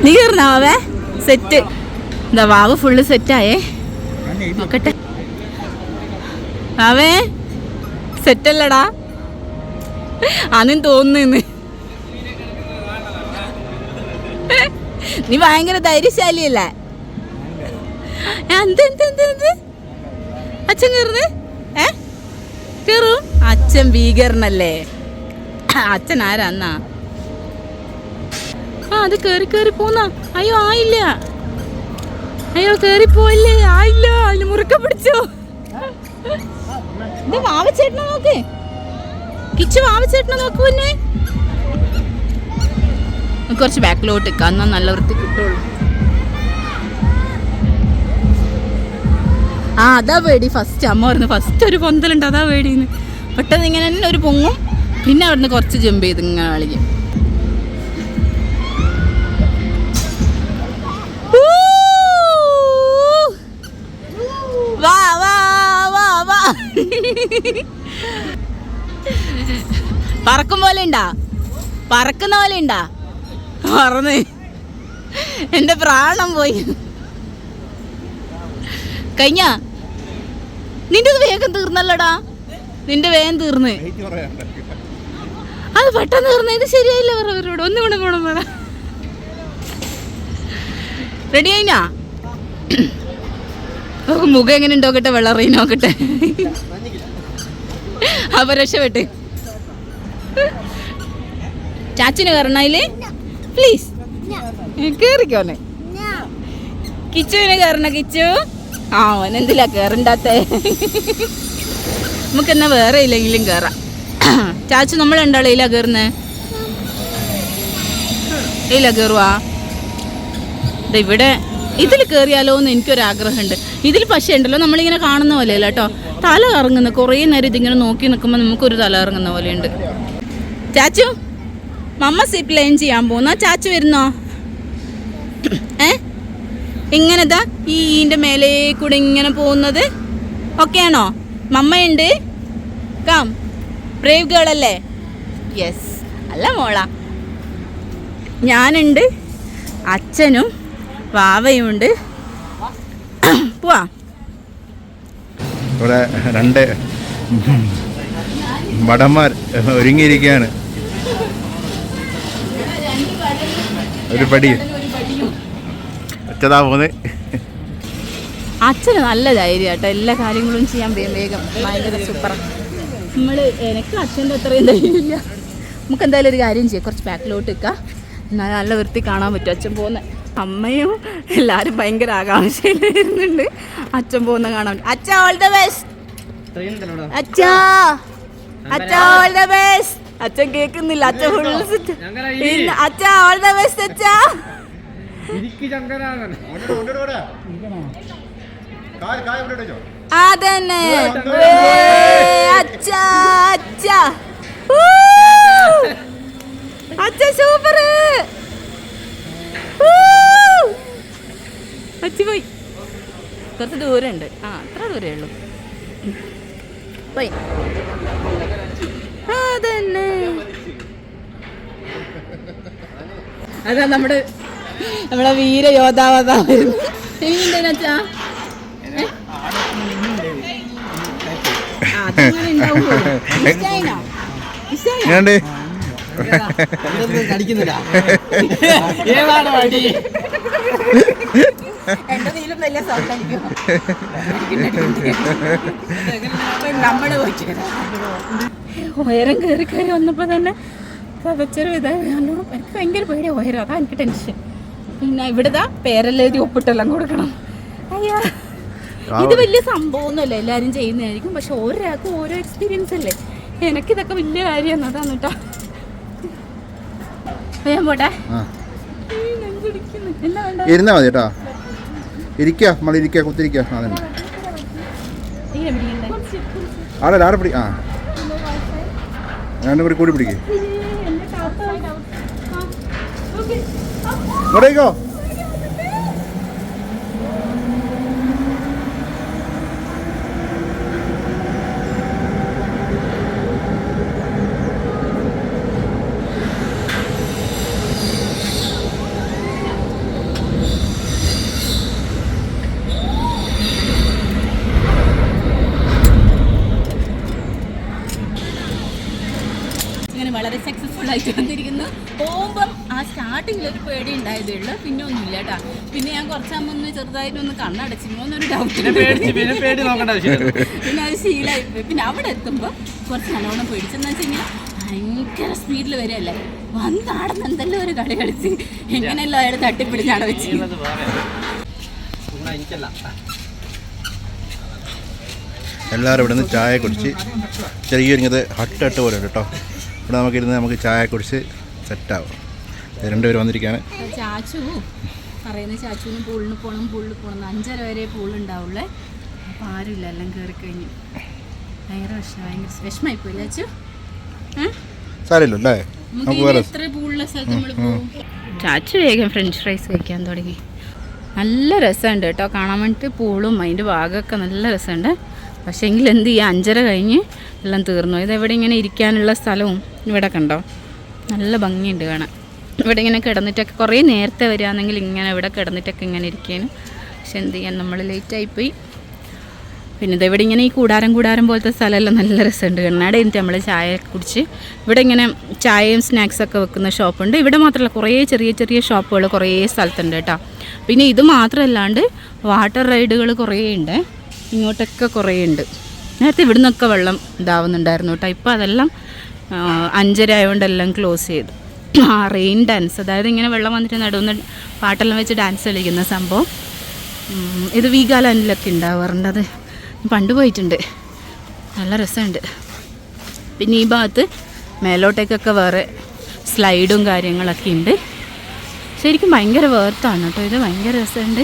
നീ കയറുന്ന വാവേ? സെറ്റ്. എന്താ വാവ് ഫുള്ള് സെറ്റായേ. നോക്കട്ടെ. വാവേ സെറ്റല്ലടാ അന്നും തോന്നുന്നു. നീ ഭയങ്കര ധൈര്യശാലിയല്ലേ? എന്ത് അച്ഛൻ കയറുന്നത്? കയറും. അച്ഛൻ ഭീകരനല്ലേ? അച്ഛൻ ആരാ എന്നാ? അത് കേറി കേറി പോന്ന. അയ്യോ ആയില്ല. അയ്യോ കേറി പോയില്ലേ? ആയില്ല. അതിന് മുറുക്ക പിടിച്ചോ. ഇത് വാവച്ചേട്ടനെ നോക്ക്. കിച്ചു വാവച്ചേട്ടനെ നോക്കൂ. എന്നെ കുറച്ച് ബാക്കിലോട്ട് നിൽക്കാം, എന്നാൽ നല്ല വൃത്തി കിട്ടുള്ളൂ. ആ അതാ പേടി. ഫസ്റ്റ് അമ്മ പറഞ്ഞു ഫസ്റ്റ് ഒരു പൊന്തലുണ്ട്, അതാ പേടിന്ന്. പെട്ടെന്ന് ഇങ്ങനെ തന്നെ ഒരു പൊങ്ങും, പിന്നെ അവിടുന്ന് കുറച്ച് ജമ്പ് ചെയ്ത് ഇങ്ങനെ കളിക്കും. വാ വാ വാ വാ. പറക്കും പോലെ ഉണ്ടാ? പറക്കുന്ന പോലെ ഉണ്ടാ? പറന്ന് എന്റെ പ്രാണം പോയി. കഴിഞ്ഞ നിന്റെ വേഗം തീർന്നല്ലോടാ. നിന്റെ വേഗം തീർന്ന്. അത് പെട്ടെന്ന് തീർന്ന്. ഇത് ശരിയായില്ല. പറവരോട് ഒന്നും കൂടെ പോണം. പറ റെഡി ആയിനാ? മുഖം എങ്ങനെ ഉണ്ടോക്കട്ടെ, വെള്ളറി നോക്കട്ടെ. അപ്പൊ രക്ഷപ്പെട്ട്. ചാച്ചിന് കയറണയില് പ്ലീസ് കേറിക്കോനെ. കിച്ചുവിന് കയറണ. കിച്ചു ആ ഓൻ എന്തിലാ കയറണ്ടാത്തേ? നമുക്ക് എന്നാ വേറെ ഇല്ലെങ്കിലും കയറാം. ചാച്ചു നമ്മൾ രണ്ടാളെ ഇല്ല കയറുന്നേ? ഇല്ല കയറുവാ. ഇവിടെ ഇതിൽ കയറിയാലോ എന്ന് എനിക്കൊരാഗ്രഹമുണ്ട്. ഇതിൽ പക്ഷേ ഉണ്ടല്ലോ നമ്മളിങ്ങനെ കാണുന്ന പോലെയല്ല കേട്ടോ, തല ഇറങ്ങുന്ന. കുറേ നേരം ഇതിങ്ങനെ നോക്കി നിൽക്കുമ്പോൾ നമുക്കൊരു തല ഇറങ്ങുന്ന പോലെയുണ്ട്. ചാച്ചു മമ്മ സിപ്പ് ലൈൻ ചെയ്യാൻ പോകുന്ന. ചാച്ചു വരുന്നോ? ഇങ്ങനെതാ ഈൻ്റെ മേലെ കൂടെ ഇങ്ങനെ പോകുന്നത് ഓക്കെ ആണോ? മമ്മയുണ്ട്. കാം ബ്രേവ് ഗേൾ അല്ലേ? യെസ്. അല്ല മോളാ. ഞാനുണ്ട്, അച്ഛനും വാവയുണ്ട്. പോവാ. ഇവിടെ രണ്ട് വടന്മാർ ഒരുങ്ങിയിരിക്കുകയാണ്. ഒരു പടി ഒറ്റതാ പോന്നെ. അച്ഛന് നല്ല ധൈര്യം കേട്ടോ, എല്ലാ കാര്യങ്ങളും ചെയ്യാൻ വേഗം. ഭയങ്കര സൂപ്പറാണ്. എനിക്ക് അച്ഛൻ്റെ അത്രയും ധൈര്യമില്ല. നമുക്ക് എന്തായാലും ഒരു കാര്യം ചെയ്യാം, കുറച്ച് ബാക്കിലോട്ട് നിൽക്കാം. എന്നാൽ നല്ല വൃത്തി കാണാൻ പറ്റും അച്ഛൻ പോകുന്നത്. അമ്മയും എല്ലാവരും ഭയങ്കര ആകാംക്ഷയിൽ വരുന്നുണ്ട് അച്ഛൻ പോകുന്ന കാണാൻ. അച്ഛാ ഓൾ ദ ബെസ്റ്റ്. അച്ഛാ അച്ഛാ ഓൾ ദ ബെസ്റ്റ്. അച്ഛൻ കേൾക്കുന്നില്ല. അച്ഛൻ ഫുൾ അച്ഛാ ഓൾ ദ ബെസ്റ്റ്. അച്ഛാ അതന്നെ. അച്ഛാ അച്ഛാ അച്ഛാ സൂപ്പർ. അച്ഛൻ പോയി. കുറച്ച് ദൂരമുണ്ട്. ആ അത്ര ദൂരമേ ഉള്ളൂ. പോയി. അതന്നെ. അതാ നമ്മുടെ വീര യോദ്ധാവതാ വരുന്നു. എനിക്കെന്താ അതങ്ങനെ ഉണ്ടാവുമോ? എങ്ങനെയുണ്ട്? കടിക്കുന്നില്ല. ഏതാണ് വടി? എന്റെ നീലും വലിയ സൗണ്ട് അടിക്കും. നമ്മള് ഉയരം കയറി കയറി വന്നപ്പോ തന്നെ പതച്ചൊരു ഇതായിരുന്നു. എനിക്ക് ഭയങ്കര പേടിയാണ് ഉയരം, അതാ എനിക്ക് ടെൻഷൻ. പിന്നെ ഇവിടുത്തെ പേരെല്ലാം ഒപ്പിട്ടെല്ലാം കൊടുക്കണം. അയ്യാ, ഇത് വലിയ സംഭവമൊന്നുമല്ല, എല്ലാവരും ചെയ്യുന്നതായിരിക്കും. പക്ഷെ ഒരാൾക്കും ഓരോ എക്സ്പീരിയൻസ് അല്ലേ. എനിക്കിതൊക്കെ വലിയ കാര്യമാണ്. അതാണ് കേട്ടോ. ഞാൻ പോട്ടെ. ഇരുന്നാ മതി കേട്ടോ. ഇരിക്കുക, നമ്മളിരിക്കുക, കുത്തിരിക്കുക. അതന്നെ ആടെ പിടി. ആ രണ്ടും കൂടി കൂടി പിടിക്കുക. ഇങ്ങോട്ടേക്കോ. വളരെ സക്സസ്ഫുൾ ആയിട്ട് വന്നിരിക്കുന്നു. പോകുമ്പം ആ സ്റ്റാർട്ടിങ്ങിൽ ഒരു പേടി ഉണ്ടായതേ ഉള്ളൂ, പിന്നെ ഒന്നുമില്ല കേട്ടോ. പിന്നെ ഞാൻ കുറച്ചാകുമ്പോൾ ഒന്ന് ചെറുതായിട്ടൊന്ന് കണ്ണടച്ചിരുന്നൊരു ഡൗട്ട്, പിന്നെ അത് ശീലമായിപ്പോയി. പിന്നെ അവിടെ എത്തുമ്പോൾ കുറച്ച് നല്ലോണം പേടിച്ചെന്ന് വെച്ച് കഴിഞ്ഞാൽ ഭയങ്കര സ്പീഡിൽ വരികയല്ലേ, വന്നാടുന്ന എന്തെല്ലാം ഒരു കളി കളിച്ച് എങ്ങനെയല്ലോ അയാൾ തട്ടിപ്പിടിച്ചാണ് വെച്ച്. എല്ലാവരും ഇവിടെ നിന്ന് ചായ കുടിച്ച് ചെറിയൊരുങ്ങത് ഹട്ട് പോലെ കേട്ടോ. ഇവിടെ നമുക്കിരുന്ന് നമുക്ക് ചായ കുടിച്ച് സെറ്റാവും. രണ്ടുപേരും വന്നിരിക്കുകയാണ്. ചാച്ചു പറയുന്നത് ചാച്ചുവിന് പൂളിന് പോകണം 5:30 വരെ പൂളുണ്ടാവുള്ളേ. അപ്പോൾ ആരുമില്ല, എല്ലാം കയറി കഴിഞ്ഞു. ഭയങ്കര വിഷമമായിപ്പോയി ചാച്ചു. സാരമില്ലല്ലേ, എത്ര പൂളുള്ള സ്ഥലത്ത് നമ്മൾ പോകും. ചാച്ചു വേഗം ഫ്രഞ്ച് ഫ്രൈസ് കഴിക്കാൻ തുടങ്ങി. നല്ല രസമുണ്ട് കേട്ടോ കാണാൻ വേണ്ടിയിട്ട്. പൂളും അതിൻ്റെ ഭാഗമൊക്കെ നല്ല രസമുണ്ട്. പക്ഷേ എങ്കിൽ എന്ത് ചെയ്യുക, 5:30 കഴിഞ്ഞ് എല്ലാം തീർന്നു. ഇതെവിടെ ഇങ്ങനെ ഇരിക്കാനുള്ള സ്ഥലവും ഇവിടെ കണ്ടോ, നല്ല ഭംഗിയുണ്ട് കാണാൻ. ഇവിടെ ഇങ്ങനെ കിടന്നിട്ടൊക്കെ കുറേ നേരത്തെ വരികയാണെങ്കിൽ ഇങ്ങനെ ഇവിടെ കിടന്നിട്ടൊക്കെ ഇങ്ങനെ ഇരിക്കാനും. പക്ഷെ എന്ത് ചെയ്യാൻ, നമ്മൾ ലേറ്റായിപ്പോയി. പിന്നെ ഇതെവിടെ ഇങ്ങനെ ഈ കൂടാരം പോലത്തെ സ്ഥലമെല്ലാം നല്ല രസമുണ്ട് കാണാൻ. അവിടെ എന്നിട്ട് നമ്മൾ ചായ കുടിച്ച് ഇവിടെ ഇങ്ങനെ ചായയും സ്നാക്സൊക്കെ വെക്കുന്ന ഷോപ്പുണ്ട്. ഇവിടെ മാത്രമല്ല, കുറേ ചെറിയ ഷോപ്പുകൾ കുറേ സ്ഥലത്തുണ്ട് കേട്ടോ. പിന്നെ ഇത് മാത്രമല്ലാണ്ട് വാട്ടർ റൈഡുകൾ കുറേ ഉണ്ട്, ഇങ്ങോട്ടൊക്കെ കുറേ ഉണ്ട്. നേരത്തെ ഇവിടെ നിന്നൊക്കെ വെള്ളം ഇതാവുന്നുണ്ടായിരുന്നു കേട്ടോ. ഇപ്പോൾ അതെല്ലാം 5:30 ആയതുകൊണ്ട് എല്ലാം ക്ലോസ് ചെയ്തു. റെയിൻ ഡാൻസ്, അതായത് ഇങ്ങനെ വെള്ളം വന്നിട്ട് നടുവന്ന് പാട്ടെല്ലാം വെച്ച് ഡാൻസ് കളിക്കുന്ന സംഭവം. ഇത് വീഗാലാൻഡിലൊക്കെ ഉണ്ടാവാറുണ്ട്. അത് പണ്ട് പോയിട്ടുണ്ട്, നല്ല രസമുണ്ട്. പിന്നെ ഈ ഭാഗത്ത് മേലോട്ടേക്കൊക്കെ വേറെ സ്ലൈഡും കാര്യങ്ങളൊക്കെ ഉണ്ട്. ശരിക്കും ഭയങ്കര വേർത്താണ് കേട്ടോ ഇത്, ഭയങ്കര രസമുണ്ട്.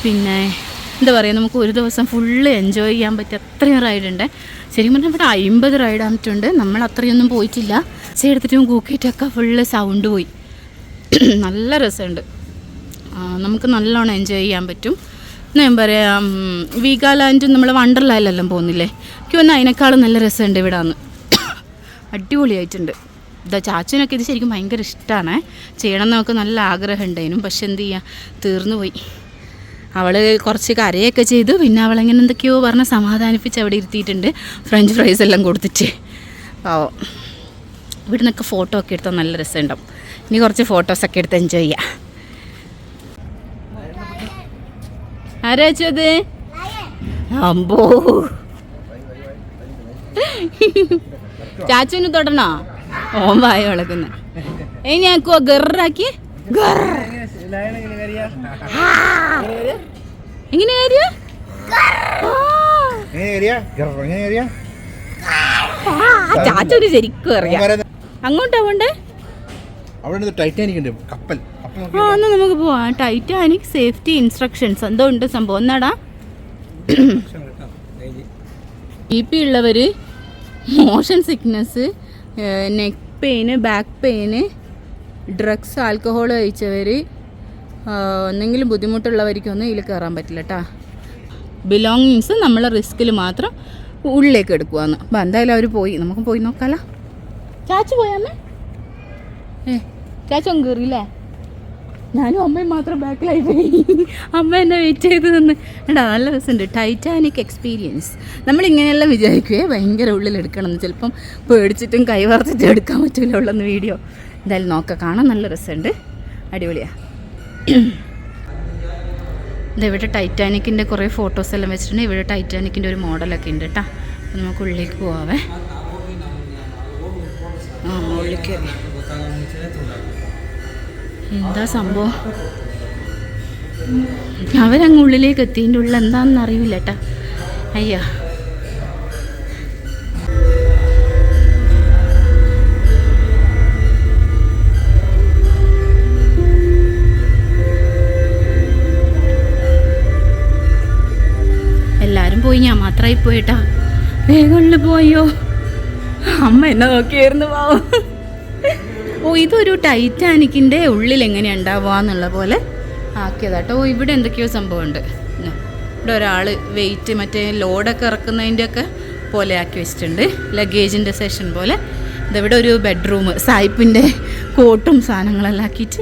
പിന്നെ എന്താ പറയുക, നമുക്ക് ഒരു ദിവസം ഫുള്ള് എൻജോയ് ചെയ്യാൻ പറ്റിയ അത്രയും റൈഡുണ്ട്. ശരിക്കും പറഞ്ഞാൽ ഇവിടെ 50 റൈഡായിട്ടുണ്ട്. നമ്മൾ അത്രയൊന്നും പോയിട്ടില്ല. ചെയ്തെടുത്തിട്ടും കൂക്കിയിട്ടൊക്കെ ഫുള്ള് സൗണ്ട് പോയി. നല്ല രസമുണ്ട്, നമുക്ക് നല്ലോണം എൻജോയ് ചെയ്യാൻ പറ്റും. ഞാൻ പറയാം, വീഗാലാൻഡും നമ്മൾ വണ്ടർലാൻഡെല്ലാം പോകുന്നില്ലേ, എനിക്ക് തോന്നുന്നു അതിനേക്കാളും നല്ല രസമുണ്ട് ഇവിടെ വന്ന്. അടിപൊളിയായിട്ടുണ്ട്. ഇതാ ചാച്ചുവിനൊക്കെ ഇത് ശരിക്കും ഭയങ്കര ഇഷ്ടമാണ്, ചെയ്യണം എന്നൊക്കെ നല്ല ആഗ്രഹം ഉണ്ടായിരുന്നു. പക്ഷെ എന്ത് ചെയ്യുക, തീർന്നു പോയി. അവൾ കുറച്ച് കരയൊക്കെ ചെയ്തു. പിന്നെ അവളെങ്ങനെ എന്തൊക്കെയോ പറഞ്ഞ് സമാധാനിപ്പിച്ച് അവിടെ ഇരുത്തിയിട്ടുണ്ട്, ഫ്രഞ്ച് ഫ്രൈസ് എല്ലാം കൊടുത്തിട്ട്. പാവം. ഇവിടെ നിന്നൊക്കെ ഫോട്ടോ ഒക്കെ എടുത്താൽ നല്ല രസമുണ്ടാവും. ഇനി കുറച്ച് ഫോട്ടോസൊക്കെ എടുത്ത് എൻജോയ് ചെയ്യാം. ആരാച്ചത്? അമ്പോ, ചാച്ചുവിന് തൊടണോ? ഓൻ വായ വളക്കുന്ന. ഇനി ആക്കുവോ ഗറാക്കി? എങ്ങനെ ചാച്ചോന് ശരിക്കും അറിയാം. അങ്ങോട്ടാ പോണ്ടേ? ടൈറ്റാനിക് ഉണ്ട്, കപ്പൽ. ആ, എന്നാ നമുക്ക് പോവാം. ടൈറ്റാനിക് സേഫ്റ്റി ഇൻസ്ട്രക്ഷൻസ് എന്തോ ഉണ്ട് സംഭവം. എന്നാടാ, BP ഉള്ളവർ, motion sickness, neck pain, back pain, drugs, alcohol കഴിച്ചവർ, എന്തെങ്കിലും ബുദ്ധിമുട്ടുള്ളവർക്കൊന്നും ഇതിൽ കയറാൻ പറ്റില്ല കേട്ടോ. ബിലോങ്ങിങ്സ് നമ്മളെ റിസ്കിൽ മാത്രം ഉള്ളിലേക്ക് എടുക്കുവാന്ന്. അപ്പം എന്തായാലും അവർ പോയി, നമുക്ക് പോയി നോക്കാമല്ലോ. ചാച്ചു പോയാമ്മേ? ചാച്ചു കയറിയില്ലേ? ഞാനും അമ്മയും മാത്രം ബാക്കിലായി പോയി. അമ്മ എന്നെ വെയിറ്റ് ചെയ്ത് നിന്ന്. എടാ നല്ല രസമുണ്ട്. Titanic experience. നമ്മളിങ്ങനെയെല്ലാം വിചാരിക്കുവേ ഭയങ്കര ഉള്ളിലെടുക്കണം എന്ന്. ചിലപ്പം പേടിച്ചിട്ടും കൈവാർത്തിട്ടും എടുക്കാൻ പറ്റില്ല ഉള്ളെന്ന് വീഡിയോ. എന്തായാലും നോക്കാം, കാണാൻ നല്ല രസമുണ്ട്, അടിപൊളിയാണ്. ഇവിടെ ടൈറ്റാനിക്കിൻ്റെ കുറേ ഫോട്ടോസ് എല്ലാം വെച്ചിട്ടുണ്ട്. ഇവിടെ ടൈറ്റാനിക്കിൻ്റെ ഒരു മോഡലൊക്കെ ഉണ്ട് കേട്ടോ. അപ്പം നമുക്ക് ഉള്ളിലേക്ക് പോവാവേ. ഉള്ളിലേക്ക് എന്താ സംഭവം, അവരങ്ങ് ഉള്ളിലേക്ക് എത്തിൻ്റെ ഉള്ളിൽ എന്താണെന്ന് അറിയില്ല കേട്ടാ. അയ്യോ, എല്ലാവരും പോയി, ഞാൻ മാത്രമായി പോയിട്ടാ. വേഗം പോയോ, അമ്മ എന്നെ നോക്കിയായിരുന്നു പാവം. ഓ, ഇതൊരു ടൈറ്റാനിക്കിൻ്റെ ഉള്ളിൽ എങ്ങനെയാണ് ഉണ്ടാവുക എന്നുള്ള പോലെ ആക്കിയതാട്ടോ. ഓ, ഇവിടെ എന്തൊക്കെയോ സംഭവമുണ്ട്. ഇവിടെ ഒരാൾ വെയിറ്റ് മറ്റേ ലോഡൊക്കെ ഇറക്കുന്നതിൻ്റെയൊക്കെ പോലെ ആക്കി വെച്ചിട്ടുണ്ട്, ലഗേജിൻ്റെ സെഷൻ പോലെ. ഇതിവിടെ ഒരു ബെഡ്റൂം, സായിപ്പിൻ്റെ കോട്ടും സാധനങ്ങളെല്ലാം ആക്കിയിട്ട്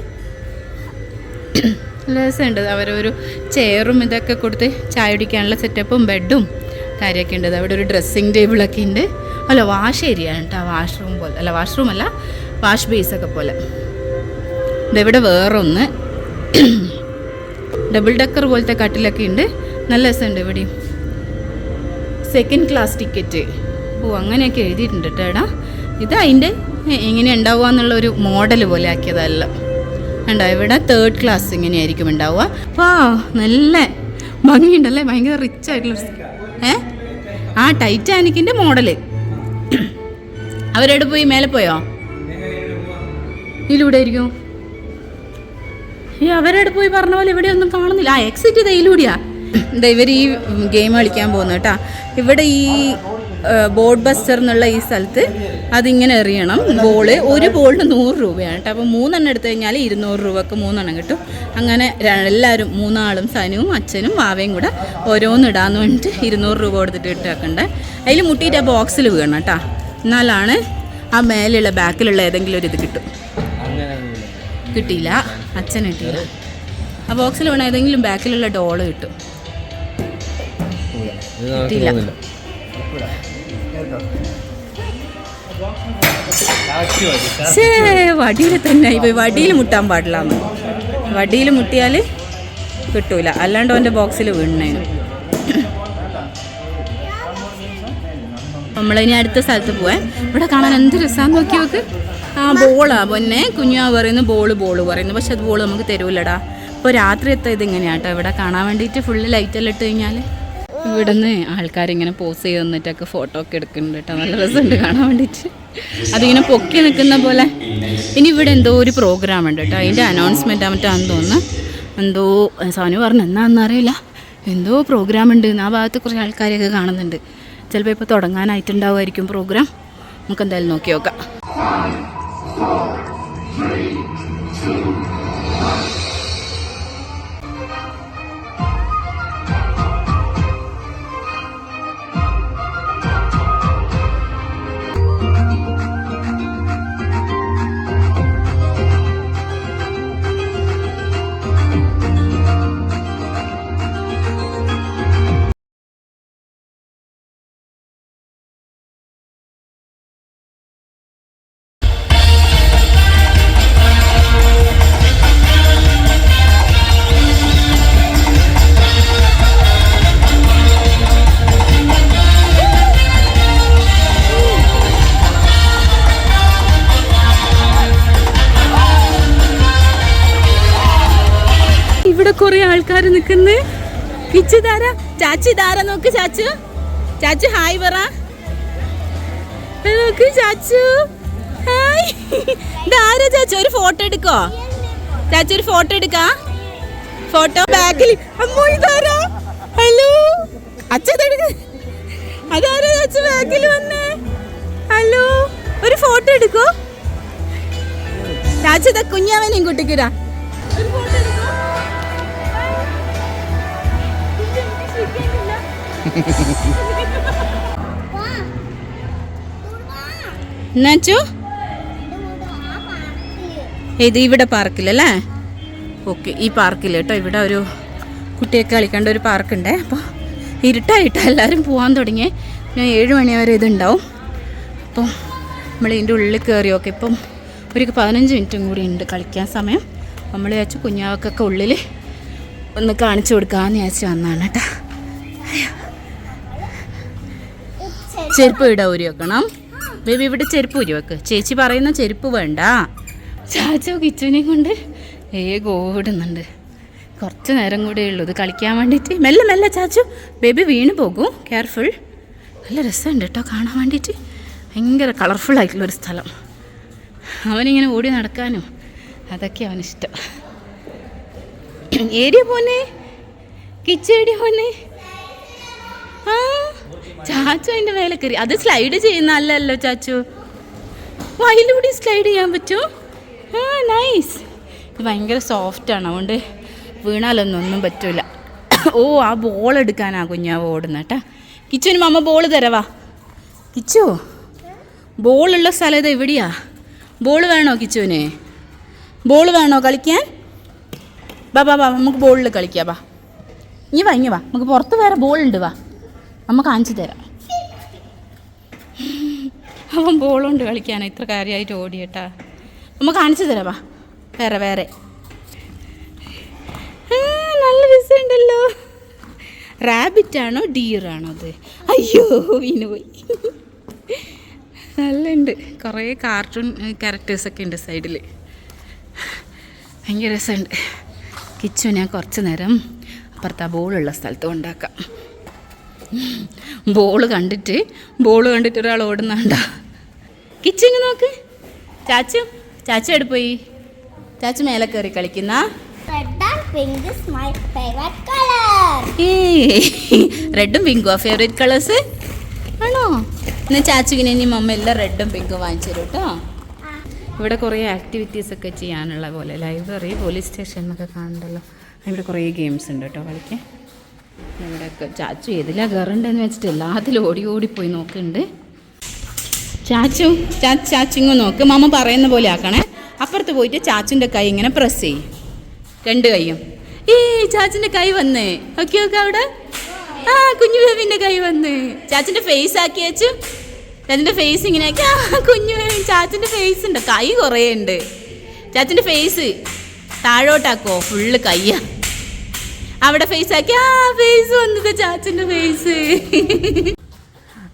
രസമുണ്ട്. അവരൊരു ചെയറും ഇതൊക്കെ കൊടുത്ത് ചായ കുടിക്കാനുള്ള സെറ്റപ്പും ബെഡും കാര്യമൊക്കെ ഉണ്ട്. അവിടെ ഒരു ഡ്രസ്സിങ് ടേബിളൊക്കെ ഉണ്ട്. അല്ല, വാഷ് ഏരിയ ആണ് കേട്ടോ, വാഷ്റൂം പോലെ. അല്ല, വാഷ്റൂം അല്ല, വാഷ് ബേസൊക്കെ പോലെ. ഇതെവിടെ വേറൊന്ന് ഡബിൾ ഡക്കർ പോലത്തെ കട്ടിലൊക്കെ ഉണ്ട്, നല്ല രസമുണ്ട്. ഇവിടെയും സെക്കൻഡ് ക്ലാസ് ടിക്കറ്റ്. ഓ, അങ്ങനെയൊക്കെ എഴുതിയിട്ടുണ്ട് കേട്ടോ. ഇത് അതിൻ്റെ എങ്ങനെ ഉണ്ടാവുക എന്നുള്ളൊരു മോഡൽ പോലെ ആക്കിയതല്ല. ഉണ്ടോ, ഇവിടെ തേർഡ് ക്ലാസ് ഇങ്ങനെയായിരിക്കും ഉണ്ടാവുക. വാ, നല്ല ഭംഗിയുണ്ടല്ലേ, ഭയങ്കര റിച്ച് ആയിട്ടുള്ള. ആ ടൈറ്റാനിക്കിൻ്റെ മോഡല്. അവരെവിടെ പോയി, മേലെ പോയോ? ഇതിലൂടെ ആയിരിക്കും. അവരെവിടെ പോയി പറഞ്ഞ പോലെ ഇവിടെ ഒന്നും കാണുന്നില്ല. ആ, എക്സിറ്റ് ഇതിലൂടെയാ. എന്താ ഇവർ ഈ ഗെയിം കളിക്കാൻ പോകുന്നു കേട്ടാ. ഇവിടെ ഈ ബോർഡ് ബസ്റ്റർ എന്നുള്ള ഈ സ്ഥലത്ത് അതിങ്ങനെ എറിയണം ബോള്. ഒരു ബോളിന് 100 രൂപയാണ് കേട്ടോ. അപ്പോൾ 3 എണ്ണം എടുത്തു കഴിഞ്ഞാൽ 200 രൂപക്ക് 3 എണ്ണം കിട്ടും. അങ്ങനെ എല്ലാവരും 3 ആളും സനുവും അച്ഛനും വാവയും കൂടെ ഓരോന്ന് ഇടാന്ന് വേണ്ടിയിട്ട് 200 രൂപ കൊടുത്തിട്ട് ഇട്ടാക്കണ്ടേ. അതിൽ മുട്ടിയിട്ട് ആ ബോക്സിൽ വീഴണം കേട്ടോ, എന്നാലാണ് ആ മേലുള്ള ബാക്കിലുള്ള ഏതെങ്കിലും ഒരു ഇത് കിട്ടും. കിട്ടിയില്ല, അച്ഛൻ കിട്ടിയില്ല. ആ ബോക്സിൽ വേണം ഏതെങ്കിലും ബാക്കിലുള്ള ഡോള് കിട്ടും. കിട്ടിയില്ല. വടിയിൽ തന്നെ ഇപ്പൊ വടിയിൽ മുട്ടാൻ പാടില്ലാന്ന്. വടിയിൽ മുട്ടിയാൽ കിട്ടൂല, അല്ലാണ്ട് അവൻ്റെ ബോക്സിൽ വീണേനും. നമ്മളിനി അടുത്ത സ്ഥലത്ത് പോവാൻ. ഇവിടെ കാണാൻ എന്ത് രസമാന്ന് നോക്കി നോക്ക്. ആ ബോളാ പൊന്നെ, കുഞ്ഞാ പറയുന്നു ബോള് പറയുന്നു. പക്ഷെ അത് ബോള് നമുക്ക് തരൂലടാ. ഇപ്പോൾ രാത്രി എത്തായത് ഇങ്ങനെയാട്ടോ. ഇവിടെ കാണാൻ വേണ്ടിയിട്ട് ഫുള്ള് ലൈറ്റെല്ലാം ഇട്ട് കഴിഞ്ഞാൽ ഇവിടെ നിന്ന് ആൾക്കാരിങ്ങനെ പോസ് ചെയ്ത് നിന്നിട്ടൊക്കെ ഫോട്ടോ ഒക്കെ എടുക്കുന്നുണ്ട് കേട്ടോ. നല്ല രസമുണ്ട് കാണാൻ വേണ്ടിയിട്ട്. അതിങ്ങനെ പൊക്കി നിൽക്കുന്ന പോലെ. ഇനി ഇവിടെ എന്തോ ഒരു പ്രോഗ്രാം ഉണ്ട് കേട്ടോ, അതിൻ്റെ അനൗൺസ്മെൻ്റ് ആണെന്ന് തോന്നുന്നു. എന്തോ സാനു പറഞ്ഞു, എന്നാന്നറിയില്ല, എന്തോ പ്രോഗ്രാം ഉണ്ട്. ആ ഭാഗത്ത് കുറച്ച് ആൾക്കാരെയൊക്കെ കാണുന്നുണ്ട്. ചിലപ്പോൾ ഇപ്പോൾ തുടങ്ങാനായിട്ടുണ്ടാവുമായിരിക്കും പ്രോഗ്രാം. നമുക്ക് എന്തായാലും നോക്കി നോക്കാം. കുറെ ആൾക്കാർ നിൽക്കുന്നു. കിച്ചു താര, ചാച്ചി താര നോക്ക്. ചാച്ചു ഹായ് പറ. നോക്ക് ചാച്ചു, ഹായ്. ഇതാരാ ചാച്ചു? ഒരു ഫോട്ടോ എടുക്കോ ചാച്ചു? ഒരു ഫോട്ടോ എടുക്കാ. ഫോട്ടോ ബാക്കിൽ. അമ്മോ, ഇതാരാ? ഹലോ അച്ഛൻ, അതാരാ ചാച്ചു ബാക്കിൽ വന്നേ? ഹലോ, ഒരു ഫോട്ടോ എടുക്കോ ചാച്ചു? ഇതാ കുഞ്ഞാവനെയും കുട്ടിക്കുരാ. എന്നാച്ചു ഇത് ഇവിടെ പാർക്കില്ലല്ലേ? ഓക്കെ, ഈ പാർക്കിൽ കേട്ടോ, ഇവിടെ ഒരു കുട്ടിയൊക്കെ കളിക്കേണ്ട ഒരു പാർക്കുണ്ട്. അപ്പോൾ ഇരുട്ടായിട്ട് എല്ലാവരും പോകാൻ തുടങ്ങി. ഞാൻ 7 മണി വരെ ഇതുണ്ടാവും. അപ്പം നമ്മൾ ഇതിൻ്റെ ഉള്ളിൽ കയറി നോക്കെ. ഇപ്പം ഒരു 15 മിനിറ്റും കൂടി ഉണ്ട് കളിക്കാൻ സമയം. നമ്മൾ വിചാരിച്ചു കുഞ്ഞാവക്കൊക്കെ ഉള്ളിൽ ഒന്ന് കാണിച്ചു കൊടുക്കാമെന്ന് വിചാരിച്ചു വന്നതാണ് കേട്ടോ. ചെരുപ്പ് ഇവിടെ ഊരി വെക്കണം. ബേബി ഇവിടെ ചെരുപ്പ് ഊരി വെക്ക്. ചേച്ചി പറയുന്ന ചെരുപ്പ് വേണ്ട. ചാച്ചോ കിച്ചുവിനെ കൊണ്ട് ഓടുന്നുണ്ട്. കുറച്ച് നേരം കൂടെ ഉള്ളൂ ഇത് കളിക്കാൻ വേണ്ടിയിട്ട്. മെല്ലെ മെല്ലെ ചാച്ചു, ബേബി വീണ് പോകും, കെയർഫുൾ. നല്ല രസമുണ്ട് കേട്ടോ കാണാൻ വേണ്ടിയിട്ട്. ഭയങ്കര കളർഫുള്ളായിട്ടുള്ളൊരു സ്ഥലം. അവനിങ്ങനെ ഓടി നടക്കാനും അതൊക്കെ അവനിഷ്ടം. ഏടിയ പോന്നെ കിച്ചു, ഏടിയ പോന്നെ? ആ ചാച്ചു അതിൻ്റെ മേലെ കയറി. അത് സ്ലൈഡ് ചെയ്യുന്ന അല്ലല്ലോ ചാച്ചു. അതിലൂടെ സ്ലൈഡ് ചെയ്യാൻ പറ്റുമോ? ആ നൈസ്. ഇത് ഭയങ്കര സോഫ്റ്റാണ്, അതുകൊണ്ട് വീണാലൊന്നും പറ്റൂല. ഓ, ആ ബോൾ എടുക്കാനാ കുഞ്ഞാവ് ഓടുന്ന കേട്ടാ. കിച്ചുവിന് മമ്മ ബോൾ തരവാ. കിച്ചു, ബോളുള്ള സ്ഥലം ഇത് എവിടെയാ? ബോൾ വേണോ കിച്ചുവിന്? ബോൾ വേണോ കളിക്കാൻ? ബാ ബാ ബാ, നമുക്ക് ബോളിൽ കളിക്കാം. ബാ, ഇനി വാ, ഇനി വാ, നമുക്ക് പുറത്ത് വേറെ ബോളുണ്ട്. വാ, അമ്മ കാണിച്ചു തരാം. അവൻ ബോളുണ്ട് കളിക്കാനാ ഇത്ര കാര്യമായിട്ട് ഓടിയേട്ടാ. അമ്മ കാണിച്ചു തരാം. വാ, വേറെ വേറെ. നല്ല രസമുണ്ടല്ലോ. റാബിറ്റാണോ ഡീറാണോ അത്? അയ്യോ, വീണ് പോയി. നല്ലുണ്ട്. കുറേ കാർട്ടൂൺ ക്യാരക്ടേഴ്സൊക്കെ ഉണ്ട് സൈഡിൽ. ഭയങ്കര രസമുണ്ട്. കിച്ചു ഞാൻ കുറച്ച് നേരം അപ്പുറത്ത് ആ ബോളുള്ള സ്ഥലത്ത് കൊണ്ടാക്കാം. ബോൾ കണ്ടിട്ട് ഒരാൾ ഓടുന്നുണ്ട. കിച്ചുങ്ങ് നോക്ക്. ചാച്ചു എവിടെ പോയി? ചാച്ചു മേലെ കയറി കളിക്കുന്ന. റെഡും പിങ്കും ഫേവറേറ്റ് കളേഴ്സ് ആണോ? എന്നാൽ ചാച്ചുവിനെ ഇനി മമ്മ എല്ലാം റെഡും പിങ്കും വാങ്ങിച്ചു തരും കേട്ടോ. ഇവിടെ കുറേ ആക്ടിവിറ്റീസ് ഒക്കെ ചെയ്യാനുള്ള പോലെ, ലൈബ്രറി, പോലീസ് സ്റ്റേഷൻ എന്നൊക്കെ കാണണ്ടല്ലോ. ഇവിടെ കുറേ ഗെയിംസ് ഉണ്ട് കേട്ടോ കളിക്കാൻ. ഇവിടെയൊക്കെ ചാച്ചു ഏതിലാണ് കയറണ്ടെന്ന് വെച്ചിട്ട് എല്ലാത്തിലും ഓടിപ്പോയി നോക്കുന്നുണ്ട്. ചാച്ചിങ്ങ് നോക്ക്. മമ്മ പറയുന്ന പോലെ ആക്കണേ. അപ്പുറത്ത് പോയിട്ട് ചാച്ചിൻ്റെ കൈ ഇങ്ങനെ പ്രസ് ചെയ്യും, 2 കൈയും. ചാച്ചിൻ്റെ കൈ വന്ന് ഓക്കെ അവിടെ. ആ, കുഞ്ഞു ബേബിൻ്റെ കൈ വന്ന്. ചാച്ചിൻ്റെ ഫേസ് ആക്കി വെച്ചു. ചാച്ചിൻ്റെ ഫേസ് ഇങ്ങനെ ആക്കി. ആ, കുഞ്ഞു ബേബി. ചാച്ചിൻ്റെ ഫേസ് ഉണ്ട്, കൈ കുറേ ഉണ്ട്. ചാച്ചിൻ്റെ ഫേസ് താഴോട്ടാക്കോ, ഫുള്ള് കയ്യാ. അവിടെ ഫേസ് ആക്കി. ആ, ഫേസ് വന്നത് ചാച്ചിൻ്റെ ഫേസ്.